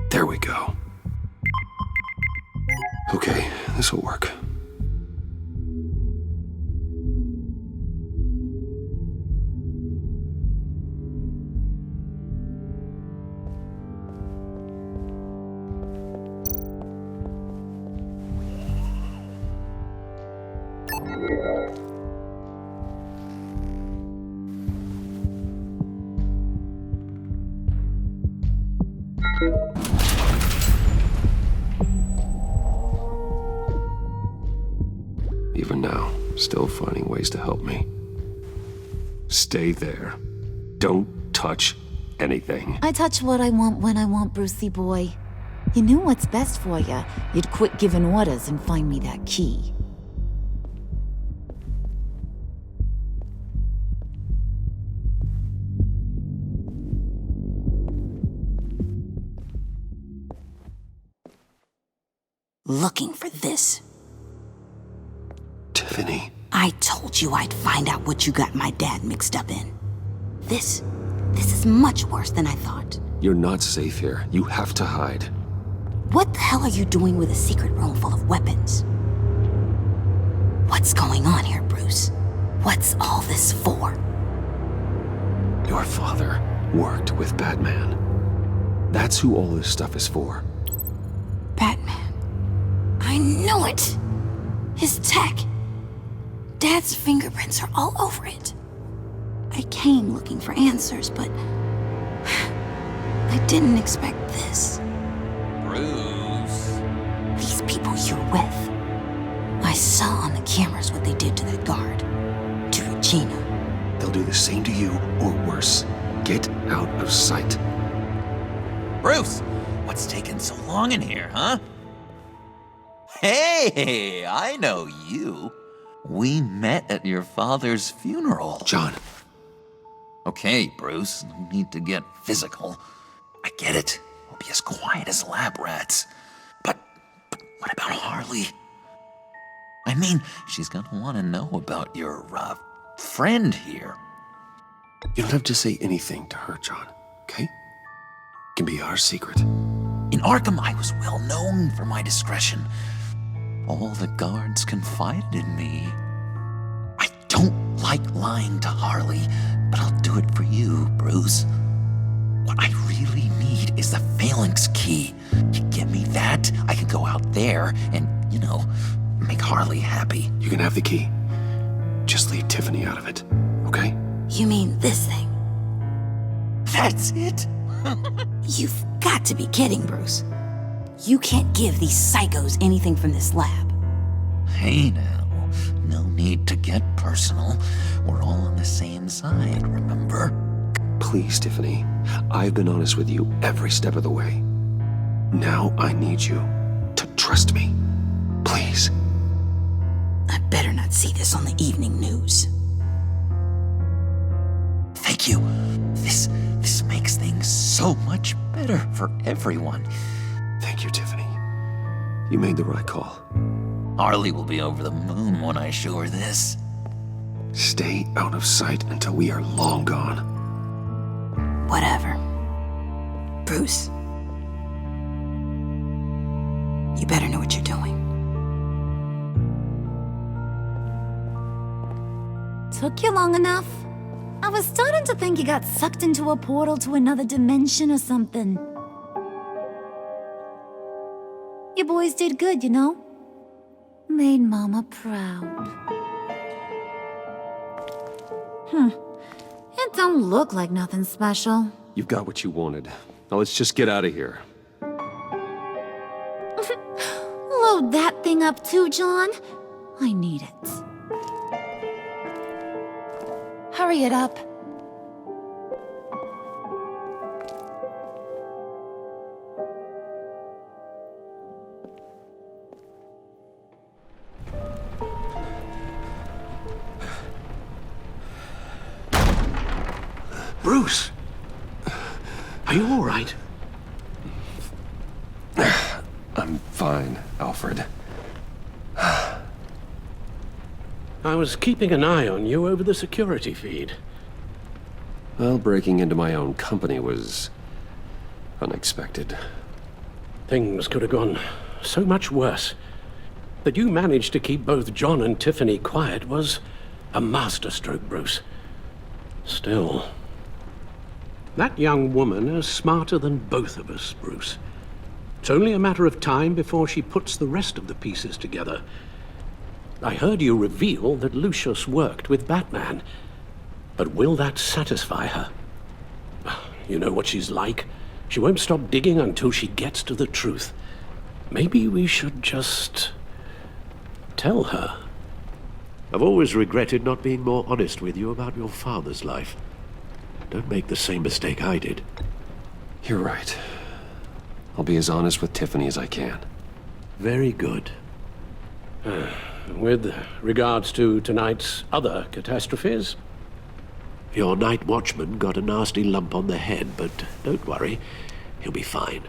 There we go. Okay, this will work. Even now, still finding ways to help me. Stay there. Don't touch anything. I touch what I want when I want, Brucey boy. You knew what's best for you. You'd quit giving orders and find me that key. Looking for this. Tiffany. I told you I'd find out what you got my dad mixed up in. This is much worse than I thought. You're not safe here. You have to hide. What the hell are you doing with a secret room full of weapons? What's going on here, Bruce? What's all this for? Your father worked with Batman. That's who all this stuff is for. Batman. I knew it! His tech. Dad's fingerprints are all over it. I came looking for answers, but I didn't expect this. Bruce. These people you're with. I saw on the cameras what they did to that guard. To Regina. They'll do the same to you, or worse. Get out of sight. Bruce, what's taking so long in here, huh? Hey, I know you. We met at your father's funeral. John. Okay, Bruce, no need to get physical. I get it. We'll be as quiet as lab rats. But what about Harley? I mean, she's gonna want to know about your, friend here. You don't have to say anything to her, John, okay? It can be our secret. In Arkham, I was well known for my discretion. All the guards confided in me. I don't like lying to Harley, but I'll do it for you, Bruce. What I really need is the phalanx key. You give me that, I can go out there and, make Harley happy. You can have the key. Just leave Tiffany out of it, okay? You mean this thing? That's it? You've got to be kidding, Bruce. You can't give these psychos anything from this lab. Hey now, no need to get personal. We're all on the same side, remember? Please, Tiffany. I've been honest with you every step of the way. Now I need you to trust me. Please. I better not see this on the evening news. Thank you. This makes things so much better for everyone. Thank you, Tiffany. You made the right call. Harley will be over the moon when I show her this. Stay out of sight until we are long gone. Whatever. Bruce. You better know what you're doing. Took you long enough? I was starting to think you got sucked into a portal to another dimension or something. You boys did good, you know? Made Mama proud. It don't look like nothing special. You've got what you wanted. Now let's just get out of here. Load that thing up too, John. I need it. Hurry it up. Bruce! Are you all right? I'm fine, Alfred. I was keeping an eye on you over the security feed. Well, breaking into my own company was unexpected. Things could have gone so much worse. That you managed to keep both John and Tiffany quiet was a masterstroke, Bruce. Still, that young woman is smarter than both of us, Bruce. It's only a matter of time before she puts the rest of the pieces together. I heard you reveal that Lucius worked with Batman. But will that satisfy her? You know what she's like. She won't stop digging until she gets to the truth. Maybe we should just tell her. I've always regretted not being more honest with you about your father's life. Don't make the same mistake I did. You're right. I'll be as honest with Tiffany as I can. Very good. With regards to tonight's other catastrophes? Your night watchman got a nasty lump on the head, but don't worry, he'll be fine.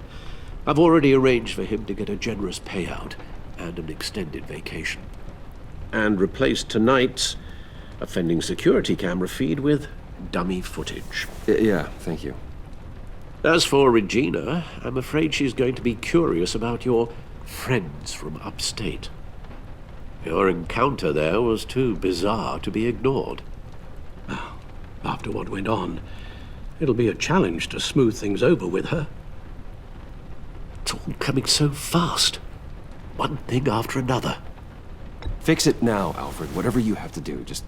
I've already arranged for him to get a generous payout and an extended vacation. And replaced tonight's offending security camera feed with dummy footage. Yeah, thank you. As for Regina, I'm afraid she's going to be curious about your friends from upstate. Your encounter there was too bizarre to be ignored. After what went on, it'll be a challenge to smooth things over with her. It's all coming so fast. One thing after another. Fix it now, Alfred. Whatever you have to do. Just...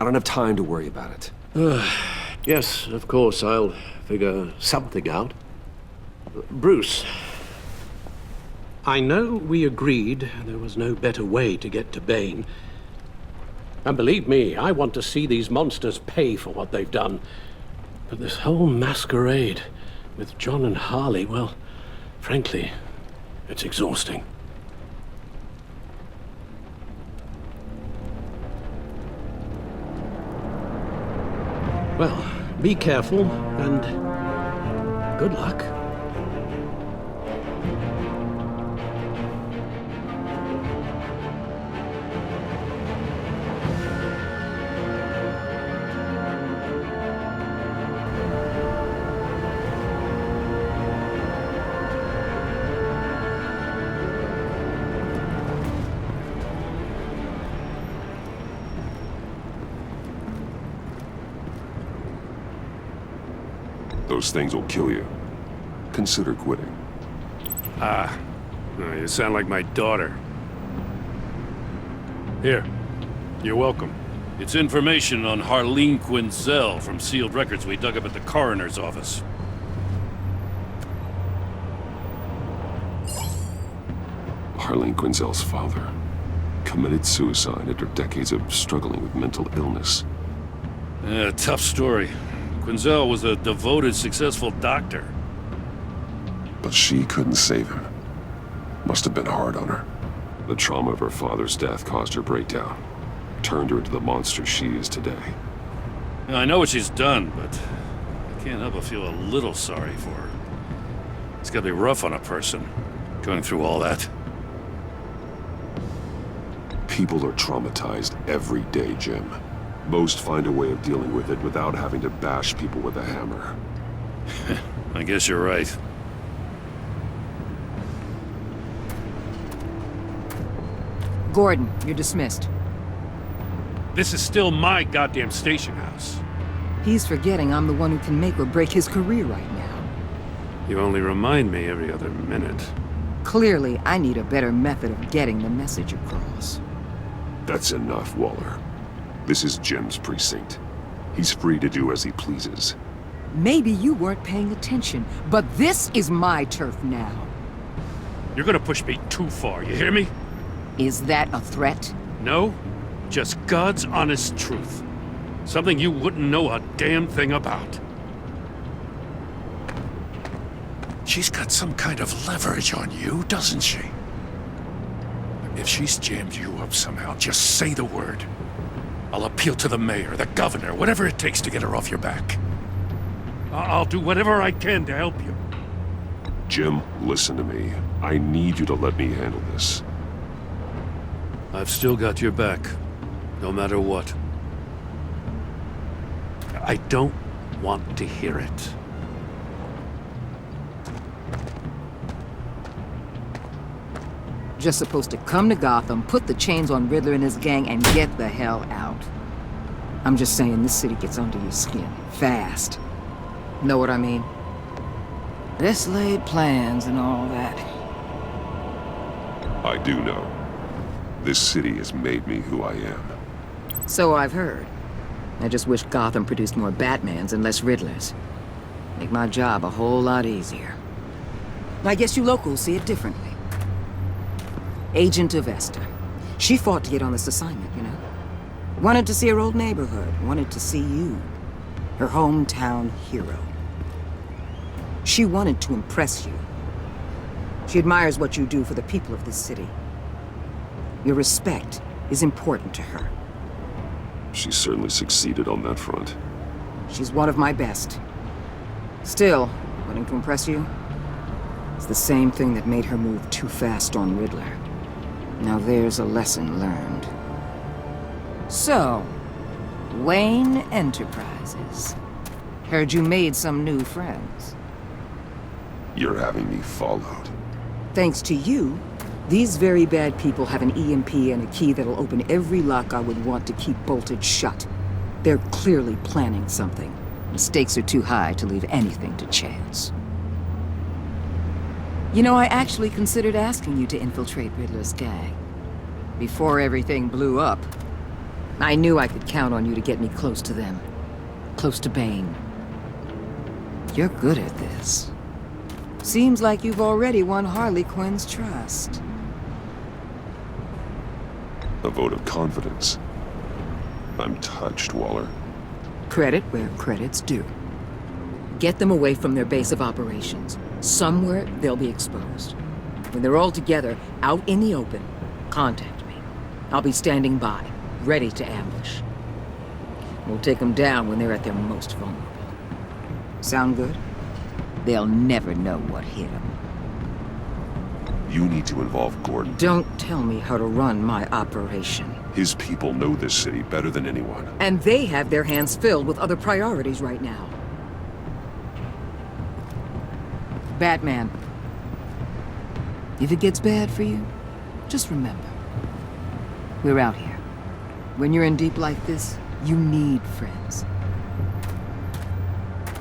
I don't have time to worry about it. Yes, of course, I'll figure something out. Bruce. I know we agreed there was no better way to get to Bane. And believe me, I want to see these monsters pay for what they've done. But this whole masquerade with John and Harley, well, frankly, it's exhausting. Well, be careful, and good luck. Those things will kill you. Consider quitting. You sound like my daughter. Here, you're welcome. It's information on Harleen Quinzel from sealed records we dug up at the coroner's office. Harleen Quinzel's father committed suicide after decades of struggling with mental illness. Yeah, tough story. Quinzel was a devoted, successful doctor. But she couldn't save him. Must have been hard on her. The trauma of her father's death caused her breakdown. Turned her into the monster she is today. Now, I know what she's done, but I can't help but feel a little sorry for her. It's gotta be rough on a person, going through all that. People are traumatized every day, Jim. Most find a way of dealing with it without having to bash people with a hammer. I guess you're right. Gordon, you're dismissed. This is still my goddamn station house. He's forgetting I'm the one who can make or break his career right now. You only remind me every other minute. Clearly, I need a better method of getting the message across. That's enough, Waller. This is Jim's precinct. He's free to do as he pleases. Maybe you weren't paying attention, but this is my turf now. You're gonna push me too far, you hear me? Is that a threat? No, just God's honest truth. Something you wouldn't know a damn thing about. She's got some kind of leverage on you, doesn't she? If she's jammed you up somehow, just say the word. I'll appeal to the mayor, the governor, whatever it takes to get her off your back. I'll do whatever I can to help you. Jim, listen to me. I need you to let me handle this. I've still got your back, no matter what. I don't want to hear it. Just supposed to come to Gotham, put the chains on Riddler and his gang, and get the hell out. I'm just saying, this city gets under your skin. Fast. Know what I mean? This laid plans and all that. I do know. This city has made me who I am. So I've heard. I just wish Gotham produced more Batmans and less Riddlers. Make my job a whole lot easier. I guess you locals see it differently. Agent Avesta. She fought to get on this assignment, you know? Wanted to see her old neighborhood. Wanted to see you. Her hometown hero. She wanted to impress you. She admires what you do for the people of this city. Your respect is important to her. She certainly succeeded on that front. She's one of my best. Still, wanting to impress you? It's the same thing that made her move too fast on Riddler. Now there's a lesson learned. So, Wayne Enterprises. Heard you made some new friends. You're having me followed. Thanks to you, these very bad people have an EMP and a key that'll open every lock I would want to keep bolted shut. They're clearly planning something. The stakes are too high to leave anything to chance. You know, I actually considered asking you to infiltrate Riddler's gang. Before everything blew up, I knew I could count on you to get me close to them. Close to Bane. You're good at this. Seems like you've already won Harley Quinn's trust. A vote of confidence. I'm touched, Waller. Credit where credit's due. Get them away from their base of operations. Somewhere they'll be exposed. When they're all together, out in the open, contact me. I'll be standing by, ready to ambush. We'll take them down when they're at their most vulnerable. Sound good? They'll never know what hit them. You need to involve Gordon. Don't tell me how to run my operation. His people know this city better than anyone. And they have their hands filled with other priorities right now. Batman. If it gets bad for you, just remember. We're out here. When you're in deep like this, you need friends.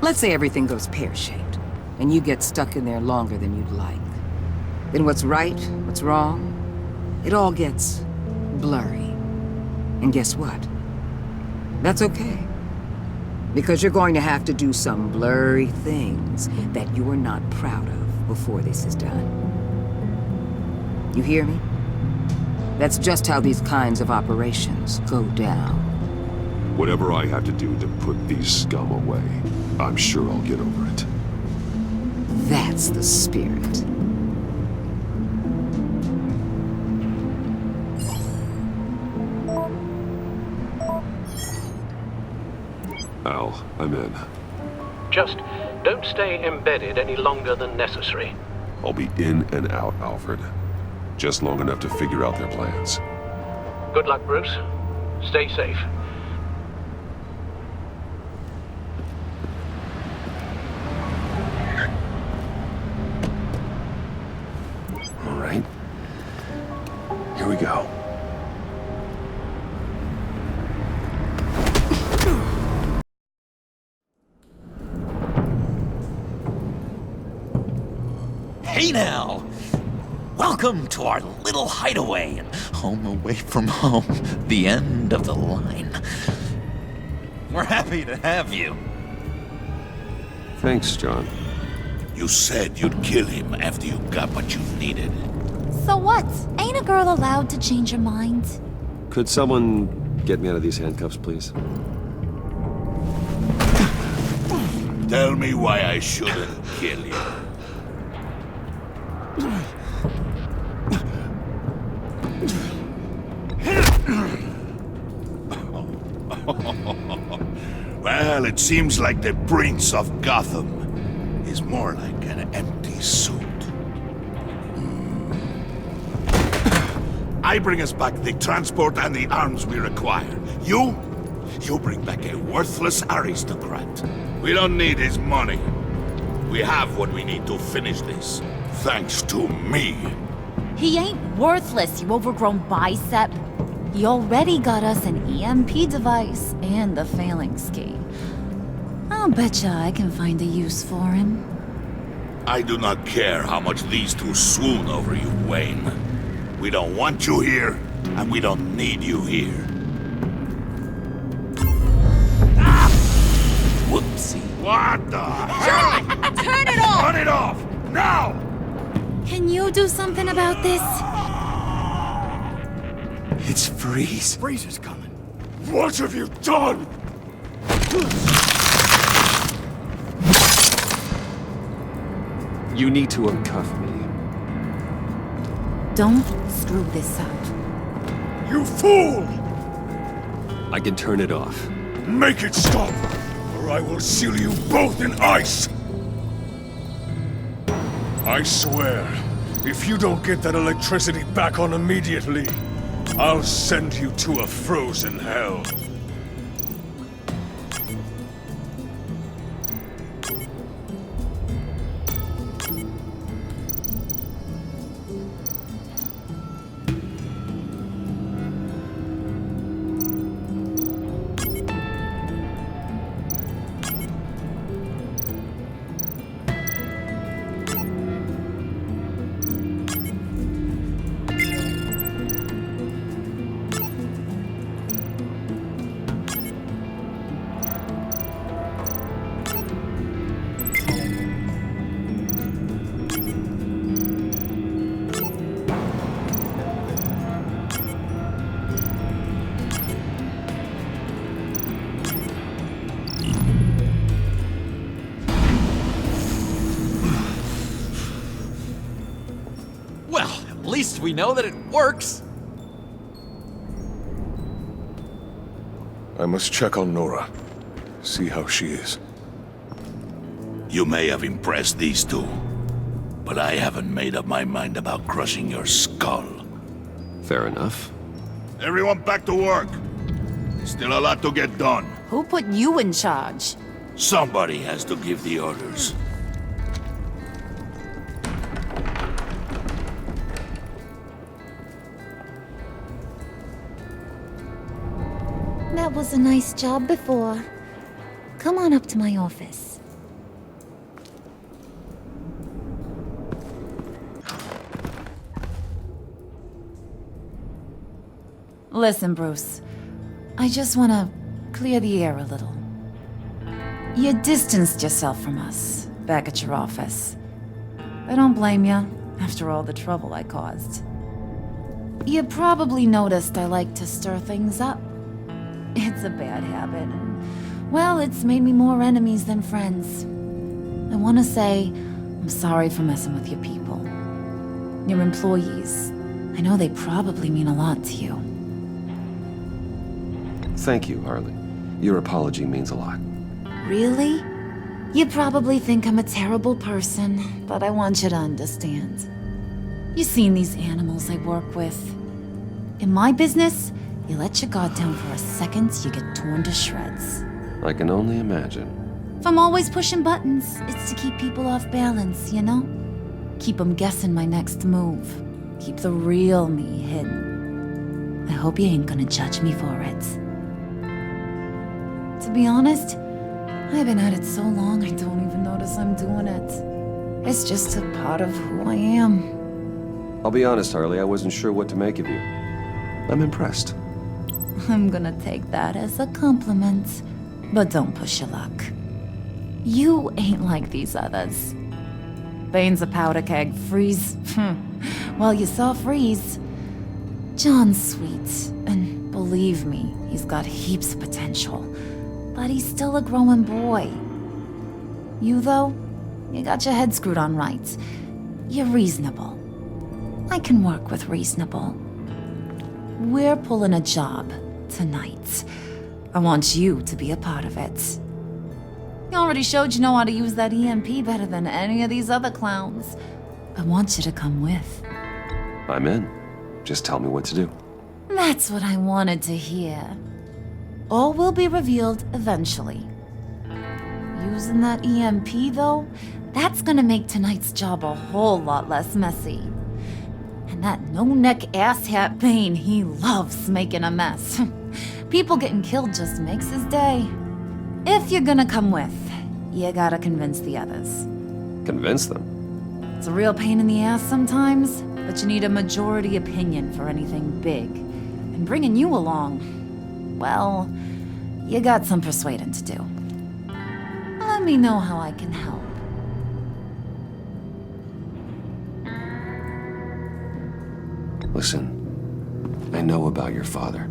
Let's say everything goes pear-shaped, and you get stuck in there longer than you'd like. Then what's right, what's wrong, it all gets blurry. And guess what? That's okay. Because you're going to have to do some blurry things that you are not proud of before this is done. You hear me? That's just how these kinds of operations go down. Whatever I have to do to put these scum away, I'm sure I'll get over it. That's the spirit. Al, I'm in. Just don't stay embedded any longer than necessary. I'll be in and out, Alfred. Just long enough to figure out their plans. Good luck, Bruce. Stay safe. All right. Here we go. me now! Welcome to our little hideaway and home away from home. The end of the line. We're happy to have you. Thanks, John. You said you'd kill him after you got what you needed. So what? Ain't a girl allowed to change her mind? Could someone get me out of these handcuffs, please? Tell me why I shouldn't kill you. Well, it seems like the Prince of Gotham is more like an empty suit. I bring us back the transport and the arms we require. You bring back a worthless aristocrat. We don't need his money. We have what we need to finish this, thanks to me. He ain't worthless, you overgrown bicep. He already got us an EMP device and the phalanx key. I'll betcha I can find a use for him. I do not care how much these two swoon over you, Wayne. We don't want you here, and we don't need you here. Ah! Whoopsie. What the hell? Turn it off! Turn it off! Now! Can you do something about this? It's Freeze. Freeze is coming. What have you done? You need to uncuff me. Don't screw this up. You fool! I can turn it off. Make it stop, or I will seal you both in ice! I swear, if you don't get that electricity back on immediately, I'll send you to a frozen hell. At least we know that it works. I must check on Nora. See how she is. You may have impressed these two, but I haven't made up my mind about crushing your skull. Fair enough. Everyone back to work. There's still a lot to get done. Who put you in charge? Somebody has to give the orders. That was a nice job before. Come on up to my office. Listen, Bruce. I just want to clear the air a little. You distanced yourself from us back at your office. I don't blame you, after all the trouble I caused. You probably noticed I like to stir things up. It's a bad habit, and, well, it's made me more enemies than friends. I want to say I'm sorry for messing with your people. Your employees. I know they probably mean a lot to you. Thank you, Harley. Your apology means a lot. Really? You probably think I'm a terrible person, but I want you to understand. You've seen these animals I work with. In my business, you let your guard down for a second, you get torn to shreds. I can only imagine. If I'm always pushing buttons, it's to keep people off balance, you know? Keep them guessing my next move. Keep the real me hidden. I hope you ain't gonna judge me for it. To be honest, I've been at it so long I don't even notice I'm doing it. It's just a part of who I am. I'll be honest, Harley, I wasn't sure what to make of you. I'm impressed. I'm gonna take that as a compliment. But don't push your luck. You ain't like these others. Bane's a powder keg. Freeze. Well, you saw Freeze. John's sweet, and believe me, he's got heaps of potential. But he's still a growing boy. You, though, you got your head screwed on right. You're reasonable. I can work with reasonable. We're pulling a job tonight. I want you to be a part of it. You already showed you know how to use that EMP better than any of these other clowns. I want you to come with. I'm in. Just tell me what to do. That's what I wanted to hear. All will be revealed eventually. Using that EMP, though, that's gonna make tonight's job a whole lot less messy. And that no-neck asshat Bane, he loves making a mess. People getting killed just makes his day. If you're gonna come with, you gotta convince the others. Convince them? It's a real pain in the ass sometimes, but you need a majority opinion for anything big. And bringing you along, well, you got some persuading to do. Let me know how I can help. Listen, I know about your father.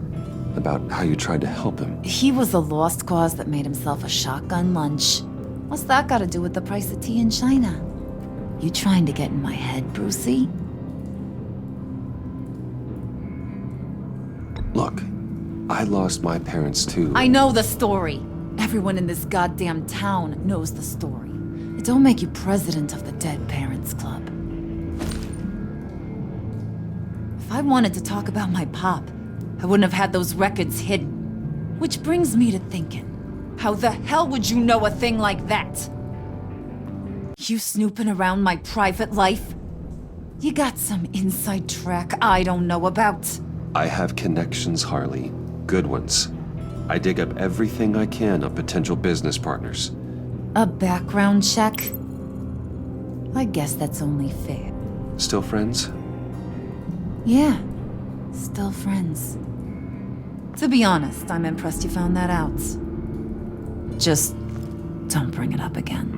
About how you tried to help him. He was a lost cause that made himself a shotgun lunch. What's that got to do with the price of tea in China? You trying to get in my head, Brucey? Look, I lost my parents too. I know the story. Everyone in this goddamn town knows the story. It don't make you president of the Dead Parents Club. If I wanted to talk about my pop, I wouldn't have had those records hidden. Which brings me to thinking, how the hell would you know a thing like that? You snooping around my private life? You got some inside track I don't know about. I have connections, Harley. Good ones. I dig up everything I can on potential business partners. A background check? I guess that's only fair. Still friends? Yeah, still friends. To be honest, I'm impressed you found that out. Just don't bring it up again.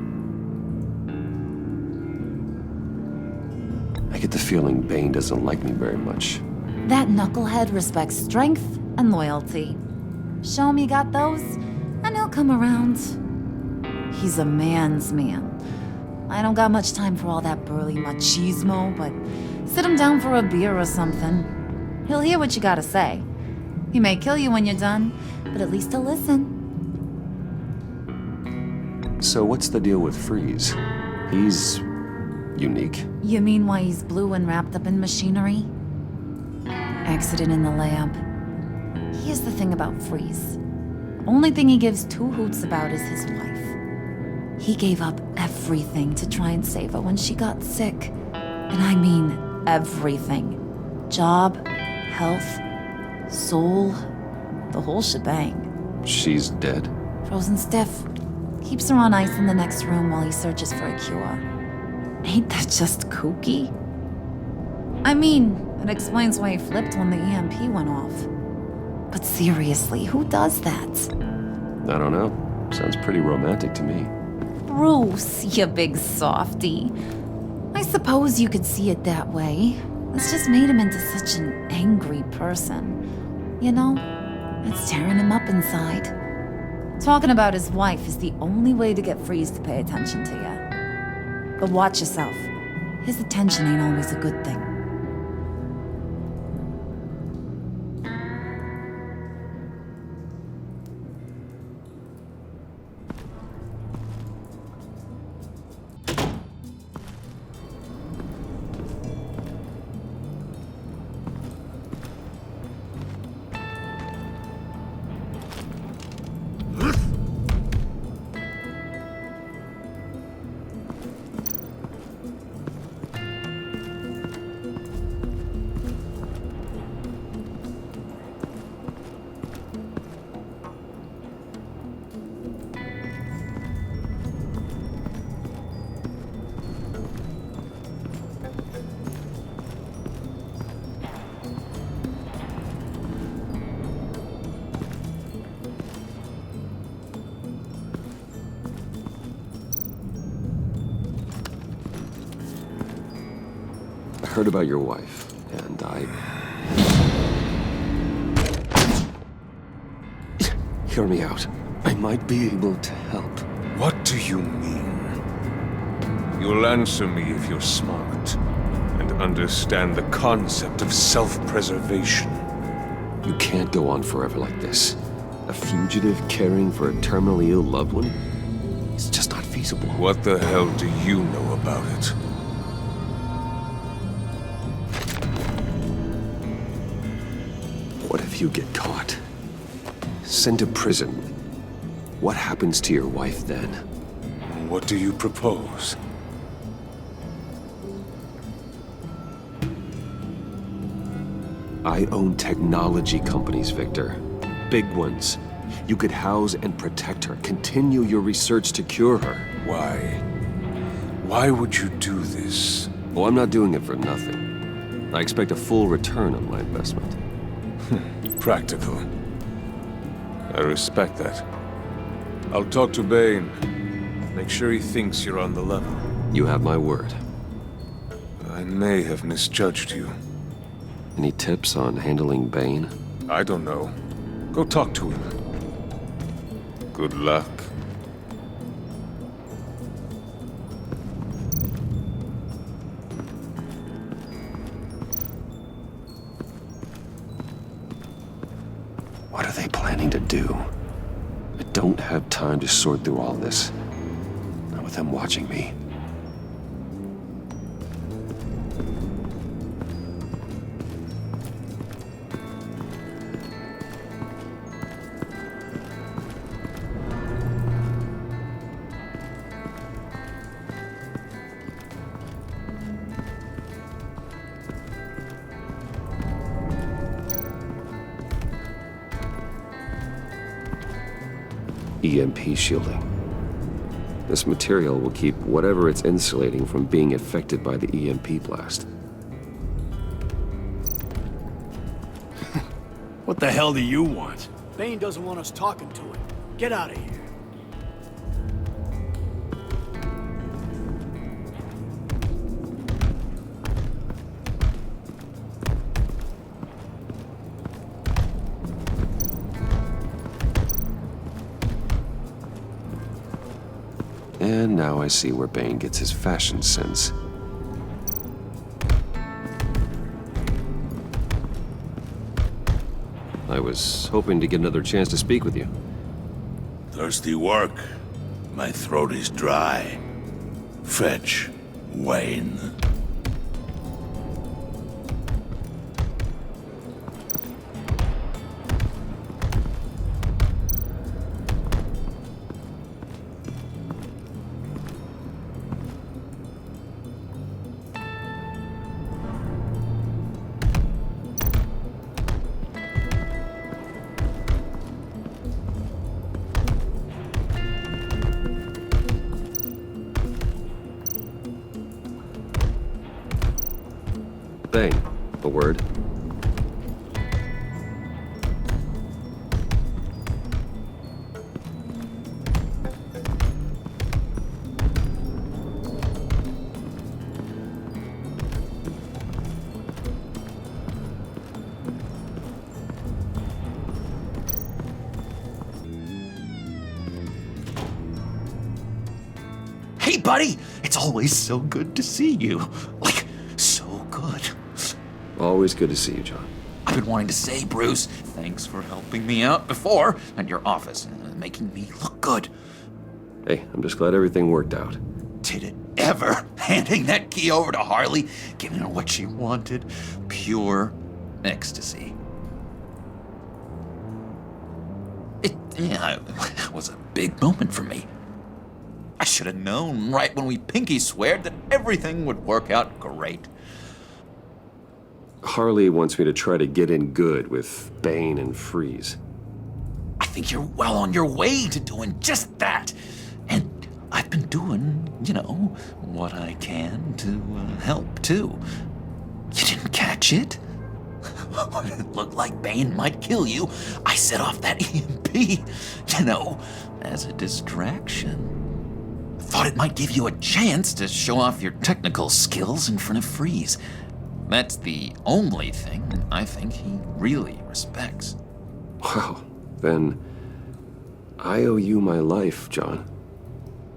I get the feeling Bane doesn't like me very much. That knucklehead respects strength and loyalty. Show him you got those, and he'll come around. He's a man's man. I don't got much time for all that burly machismo, but sit him down for a beer or something. He'll hear what you gotta say. He may kill you when you're done, but at least he'll listen. So what's the deal with Freeze? He's unique. You mean why he's blue and wrapped up in machinery? Accident in the lab. Here's the thing about Freeze. Only thing he gives two hoots about is his wife. He gave up everything to try and save her when she got sick. And I mean everything. Job, health, soul, the whole shebang. She's dead? Frozen stiff. Keeps her on ice in the next room while he searches for a cure. Ain't that just kooky? I mean, it explains why he flipped when the EMP went off. But seriously, who does that? I don't know. Sounds pretty romantic to me. Bruce, you big softy. I suppose you could see it that way. It's just made him into such an angry person. You know, it's tearing him up inside. Talking about his wife is the only way to get Freeze to pay attention to you. But watch yourself. His attention ain't always a good thing. heard about your wife, and Hear me out. I might be able to help. What do you mean? You'll answer me if you're smart and understand the concept of self-preservation. You can't go on forever like this. A fugitive caring for a terminally ill loved one? It's just not feasible. What the hell do you know about it? What if you get caught? Sent to prison? What happens to your wife then? What do you propose? I own technology companies, Victor. Big ones. You could house and protect her, continue your research to cure her. Why? Why would you do this? Oh, I'm not doing it for nothing. I expect a full return on my investment. Practical. I respect that. I'll talk to Bane. Make sure he thinks you're on the level. You have my word. I may have misjudged you. Any tips on handling Bane? I don't know. Go talk to him. Good luck. What are they planning to do? I don't have time to sort through all this. Not with them watching me. EMP shielding. This material will keep whatever it's insulating from being affected by the EMP blast. What the hell do you want? Bane doesn't want us talking to him. Get out of here. And now I see where Bane gets his fashion sense. I was hoping to get another chance to speak with you. Thirsty work. My throat is dry. Fetch, Wayne. Bane, a word. Hey, buddy! It's always so good to see you. Like, so good. Always good to see you, John. I've been wanting to say, Bruce, thanks for helping me out before at your office and making me look good. Hey, I'm just glad everything worked out. Did it ever? Handing that key over to Harley, giving her what she wanted. Pure ecstasy. It was a big moment for me. I should have known right when we pinky sweared that everything would work out great. Harley wants me to try to get in good with Bane and Freeze. I think you're well on your way to doing just that. And I've been doing, what I can to help, too. You didn't catch it? When it looked like Bane might kill you, I set off that EMP, as a distraction. Thought it might give you a chance to show off your technical skills in front of Freeze. That's the only thing I think he really respects. Wow, then I owe you my life, John.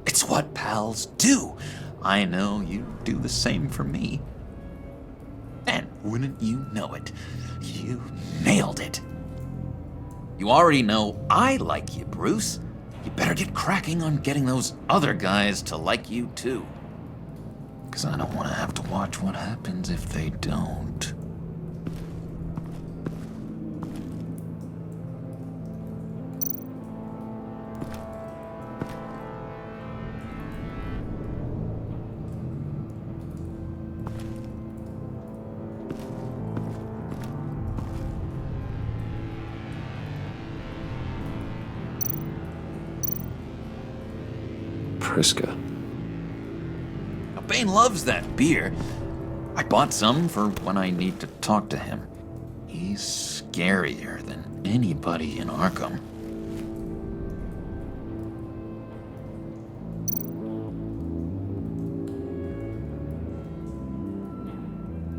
It's what pals do. I know you do the same for me. And wouldn't you know it, you nailed it. You already know I like you, Bruce. You better get cracking on getting those other guys to like you too. 'Cause I don't want to have to watch what happens if they don't. Priska. Now, Bane loves that beer. I bought some for when I need to talk to him. He's scarier than anybody in Arkham.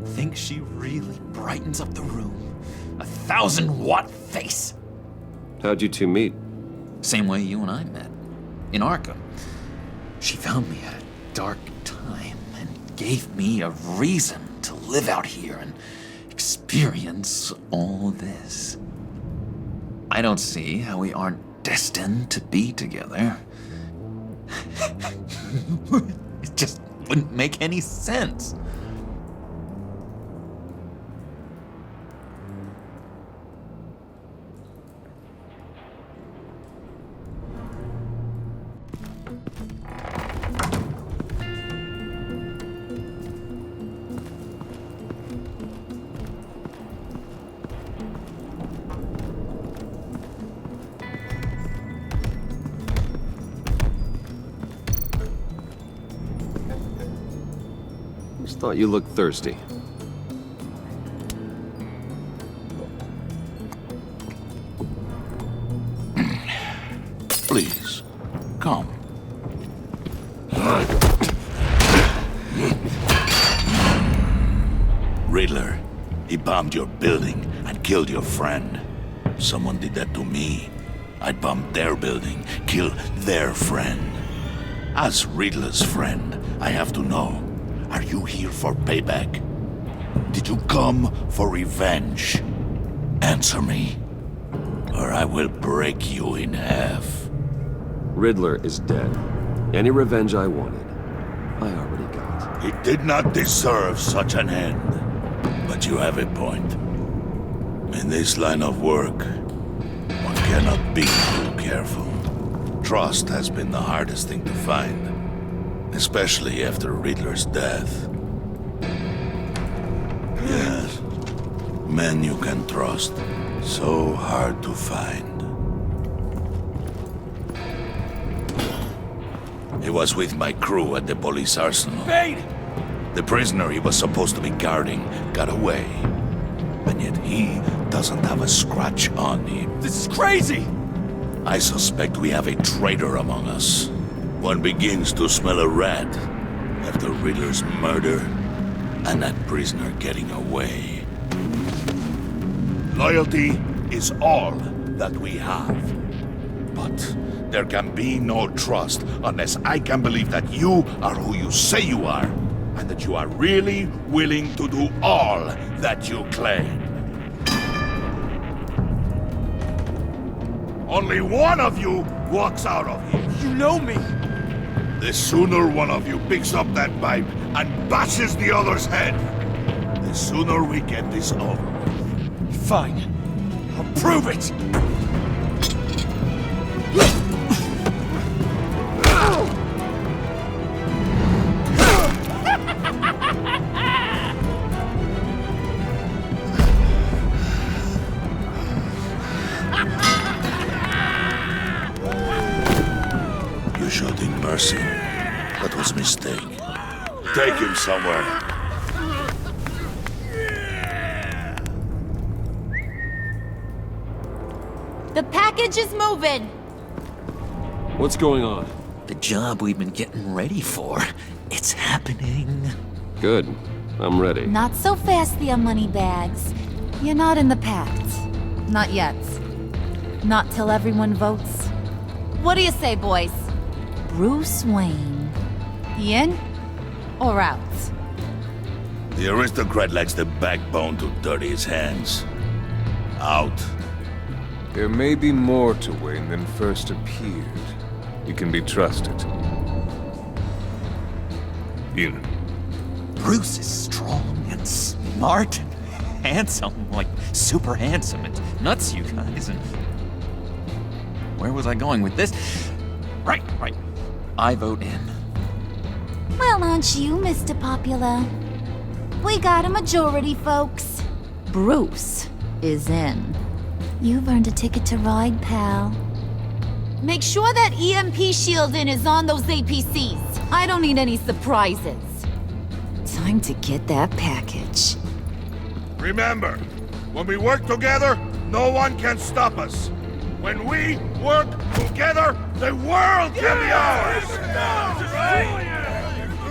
Think she really brightens up the room? 1,000-watt face! How'd you two meet? Same way you and I met. In Arkham. She found me at a dark time and gave me a reason to live out here and experience all this. I don't see how we aren't destined to be together. It just wouldn't make any sense. Just thought you looked thirsty. Please, come. Riddler, he bombed your building and killed your friend. Someone did that to me. I'd bomb their building, kill their friend. As Riddler's friend, I have to know, are you here for payback? Did you come for revenge? Answer me, or I will break you in half. Riddler is dead. Any revenge I wanted, I already got. He did not deserve such an end. But you have a point. In this line of work, one cannot be too careful. Trust has been the hardest thing to find, especially after Riddler's death. Yes, men you can trust, so hard to find. He was with my crew at the police arsenal. Bane! The prisoner he was supposed to be guarding got away. And yet he doesn't have a scratch on him. This is crazy! I suspect we have a traitor among us. One begins to smell a rat after Riddler's murder and that prisoner getting away. Loyalty is all that we have. But there can be no trust unless I can believe that you are who you say you are, and that you are really willing to do all that you claim. Only one of you walks out of here. You know me! The sooner one of you picks up that pipe and bashes the other's head, the sooner we get this over with. Fine. I'll prove it! You showed him mercy. That was a mistake. Take him somewhere. The package is moving! What's going on? The job we've been getting ready for. It's happening. Good. I'm ready. Not so fast there, moneybags. You're not in the Pact. Not yet. Not till everyone votes. What do you say, boys? Bruce Wayne. In or out? The aristocrat lacks the backbone to dirty his hands. Out. There may be more to Wayne than first appeared. He can be trusted. In. Bruce is strong and smart and handsome, like super handsome. It's nuts, you guys. And where was I going with this? Right. I vote in. Well, aren't you, Mr. Popular? We got a majority, folks. Bruce is in. You've earned a ticket to ride, pal. Make sure that EMP shielding is on those APCs. I don't need any surprises. Time to get that package. Remember, when we work together, no one can stop us. When we work together, the world can be ours!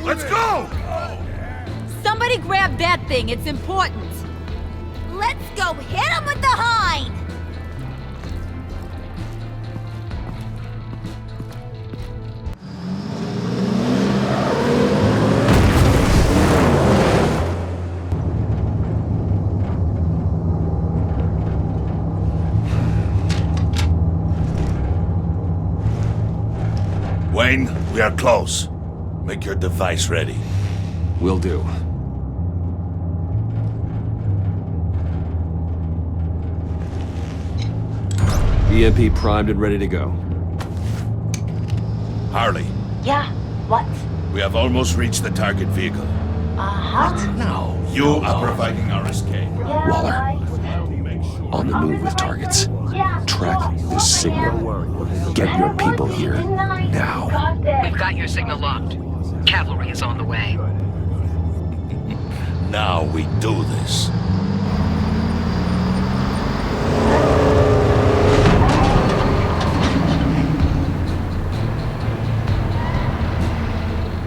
Let's go! Somebody grab that thing, it's important. Let's go hit him with the hind! Wayne, we are close. Make your device ready. Will do. EMP primed and ready to go. Harley. Yeah, what? We have almost reached the target vehicle. What? No. You are providing our escape. Waller. On the move with targets. Track this signal. Get your people here. Now. We've got your signal locked. Cavalry is on the way. Now we do this.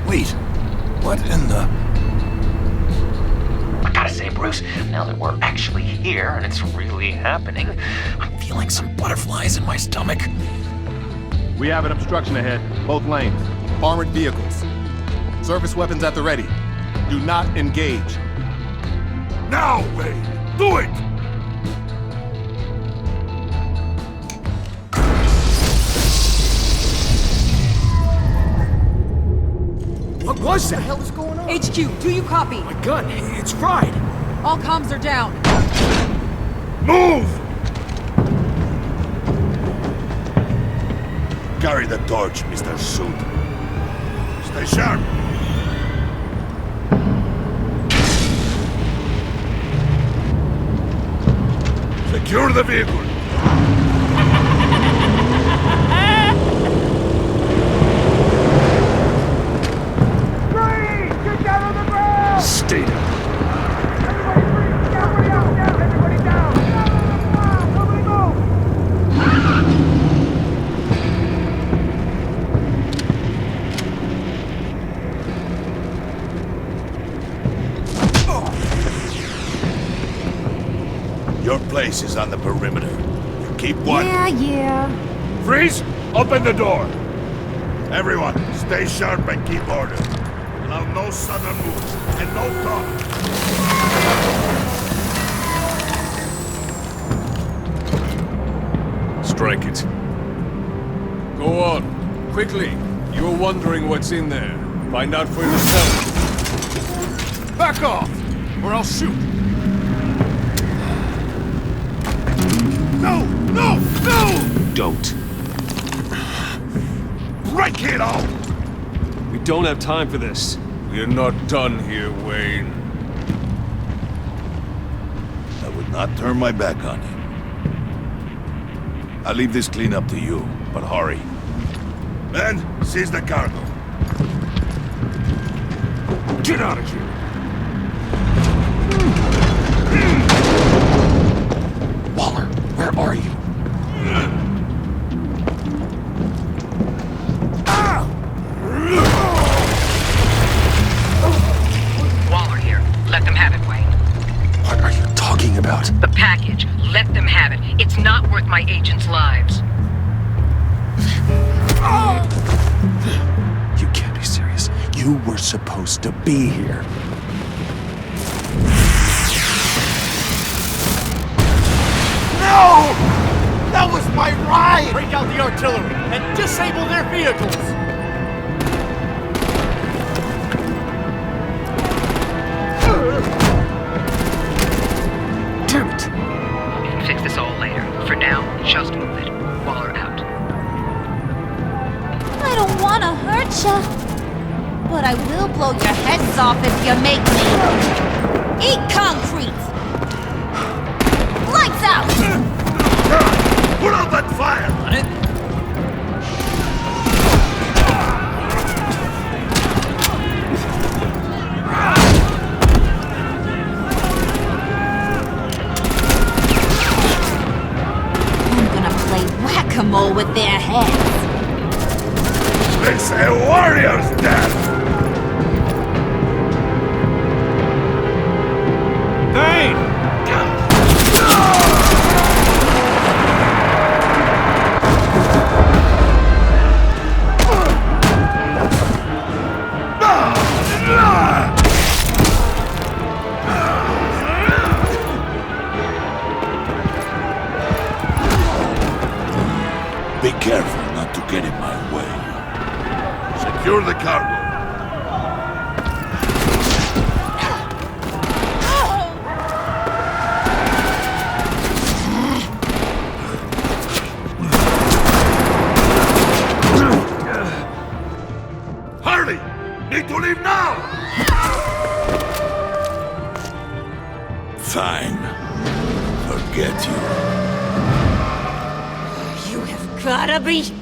Wait, what in the... I gotta say, Bruce, now that we're actually here and it's really happening, I'm feeling some butterflies in my stomach. We have an obstruction ahead, both lanes. Armored vehicles. Service weapons at the ready. Do not engage. Now, Wayne! Do it! What was that? What the hell is going on? HQ, do you copy? My gun, it's fried. All comms are down. Move! Carry the torch, Mr. Suit. Stay sharp. Secure the vehicle. Stay down. Your place is on the perimeter. You keep one. Yeah. Freeze! Open the door! Everyone, stay sharp and keep order. Allow no sudden moves and no talk. Strike it. Go on. Quickly. You're wondering what's in there. Find out for yourself. Back off, or I'll shoot. No! No! No! Don't. Break it all! We don't have time for this. We're not done here, Wayne. I would not turn my back on him. I'll leave this clean up to you, but hurry. Men, seize the cargo. Get out of here! Waller, where are you? Waller here. my agents' lives. You can't be serious. You were supposed to be here. No! That was my ride! Break out the artillery and disable their vehicles! Damn it! Fix this all later. For now, just move it. Waller out. I don't want to hurt ya, but I will blow your heads off if you make me. Eat concrete! Lights out! Put out that fire! On it? I'm gonna play whack-a-mole with their heads. It's a warrior's death! Pain! Be careful not to get in my way. Secure the cargo. Hurry! Need to leave now! Fine. Forget you. You have gotta be...